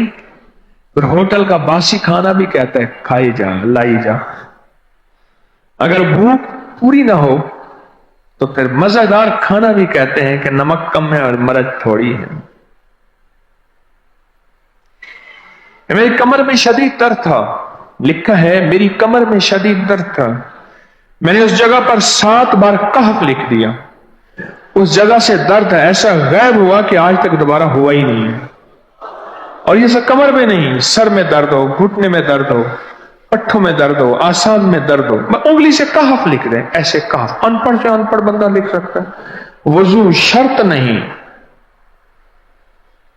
پھر ہوٹل کا باسی کھانا بھی کہتا ہے کھائی جا، لائی جا۔ اگر بھوک پوری نہ ہو تو پھر مزیدار کھانا بھی کہتے ہیں کہ نمک کم ہے اور مرچ تھوڑی ہے۔ میری کمر میں شدید درد تھا، لکھا ہے میری کمر میں شدید درد تھا، میں نے اس جگہ پر 7 بار کہف لکھ دیا، اس جگہ سے درد ایسا غائب ہوا کہ آج تک دوبارہ ہوا ہی نہیں ہے۔ اور یہ سب کمر میں نہیں، سر میں درد ہو، گھٹنے میں درد ہو، پٹھوں میں درد ہو، آسان میں درد ہو، میں انگلی سے کہف لکھ دیں، ایسے کہف ان پڑھ سے ان پڑھ بندہ لکھ سکتا ہے، وضو شرط نہیں،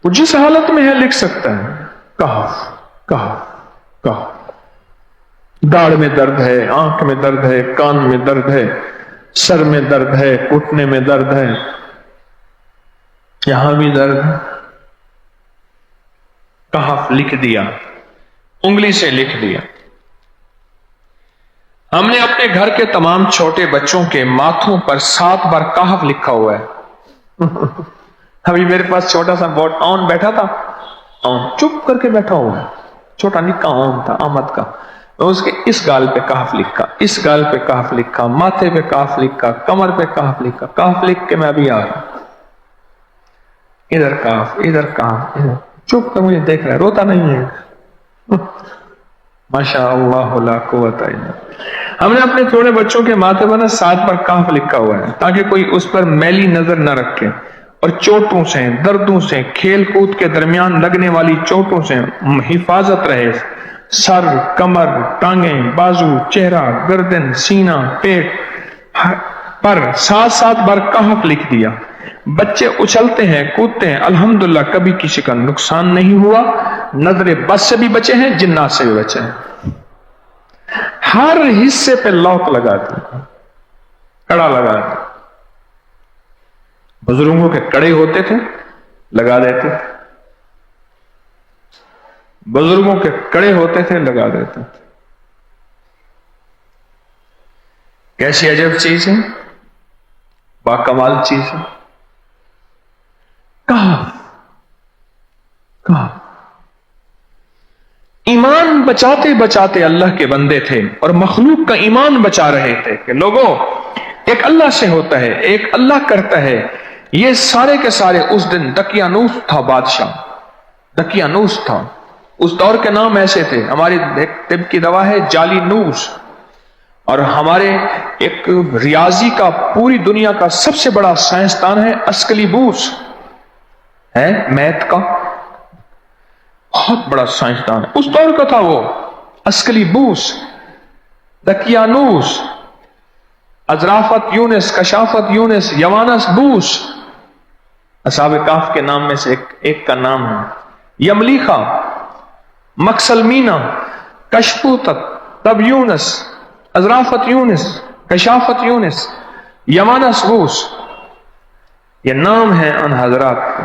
وہ جس حالت میں ہے لکھ سکتا ہے، کہف کہف کہف۔ داڑھ میں درد ہے، آنکھ میں درد ہے، کان میں درد ہے، سر میں درد ہے، گھٹنے میں درد ہے، یہاں بھی درد ہے، کہف لکھ دیا، انگلی سے لکھ دیا۔ ہم نے اپنے گھر کے تمام چھوٹے بچوں کے ماتھوں پر 7 بار کہف لکھا ہوا ہے۔ ابھی میرے پاس چھوٹا سا بورڈ آن بیٹھا تھا، آن چپ کر کے بیٹھا ہوا ہے، چھوٹا نکا آن تھا آمد کا، میں اس کے اس گال پہ کہف لکھا، اس گال پہ کہف لکھا، ماتھے پہ کہف لکھا، کمر پہ کہف لکھا، کہف لکھ کے میں ابھی آ رہا ہوں، ادھر کہف، ادھر کہف، ادھر چپ کر مجھے دیکھ رہا ہے، روتا نہیں ہے۔ ماشاء اللہ لا قوت الا باللہ۔ ہم نے اپنے تھوڑے بچوں کے ماتھے پر 7 بار کہف لکھا ہوا ہے تاکہ کوئی اس پر میلی نظر نہ رکھے اور چوٹوں سے، دردوں سے، کھیل کود کے درمیان لگنے والی چوٹوں سے حفاظت رہے۔ سر، کمر، ٹانگیں، بازو، چہرہ، گردن، سینہ، پیٹ پر 7 بار کہف لکھ دیا۔ بچے اچھلتے ہیں، کودتے ہیں، الحمدللہ کبھی کسی کا نقصان نہیں ہوا، نظر بس سے بھی بچے ہیں، جنات سے بھی بچے ہیں۔ ہر حصے پہ لاک لگا دیا، کڑا لگا دیا۔ بزرگوں کے کڑے ہوتے تھے لگا دیتے تھے، بزرگوں کے کڑے ہوتے تھے لگا دیتے تھے۔ کیسی عجب چیز ہے، باکمال چیز ہے۔ کہف ایمان بچاتے بچاتے اللہ کے بندے تھے اور مخلوق کا ایمان بچا رہے تھے کہ لوگوں ایک اللہ سے ہوتا ہے، ایک اللہ کرتا ہے۔ یہ سارے کے سارے اس دن دقیانوس تھا، بادشاہ دقیانوس تھا، اس دور کے نام ایسے تھے۔ ہماری طب کی دوا ہے جالی نوس، اور ہمارے ایک ریاضی کا پوری دنیا کا سب سے بڑا سائنسدان ہے اسکلیبوس، ہے میتھ کا بہت بڑا سائنسدان ہے، اس دور کا تھا وہ اسکلیبوس، دقیانوس، ازرافت یونس، کشافت یونس، یوانس بوس، اصحاب کہف کے نام میں سے ایک کا نام ہے۔ یملیخا، مکسلمینا، کشپوتت، تب یونس، ازرافت یونس، کشافت یونس، یوانس بوس، یہ نام ہے ان حضرات کے۔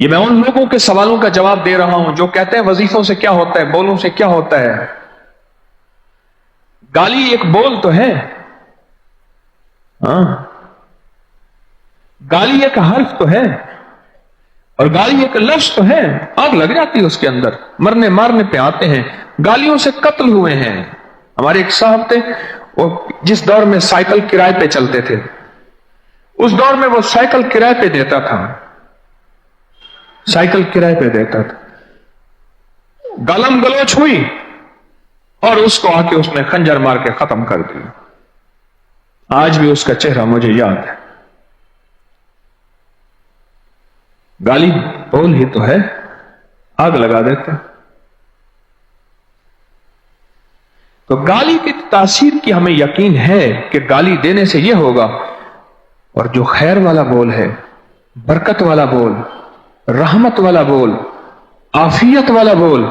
یہ میں ان لوگوں کے سوالوں کا جواب دے رہا ہوں جو کہتے ہیں وظیفوں سے کیا ہوتا ہے، بولوں سے کیا ہوتا ہے۔ گالی ایک بول تو ہے، ہاں، گالی ایک حرف تو ہے، اور گالی ایک لفظ تو ہے، آگ لگ جاتی ہے اس کے اندر، مرنے مارنے پہ آتے ہیں، گالیوں سے قتل ہوئے ہیں۔ ہمارے ایک صاحب تھے، وہ جس دور میں سائیکل کرائے پہ چلتے تھے، اس دور میں وہ سائیکل کرائے پہ دیتا تھا، سائیکل کرائے پہ دیتا تھا، گالم گلوچ ہوئی اور اس کو آ کے اس نے خنجر مار کے ختم کر دیا۔ آج بھی اس کا چہرہ مجھے یاد ہے۔ گالی بول ہی تو ہے، آگ لگا دیتا۔ تو گالی کی تاثیر کی ہمیں یقین ہے کہ گالی دینے سے یہ ہوگا، اور جو خیر والا بول ہے، برکت والا بول، رحمت والا بول، عافیت والا بول،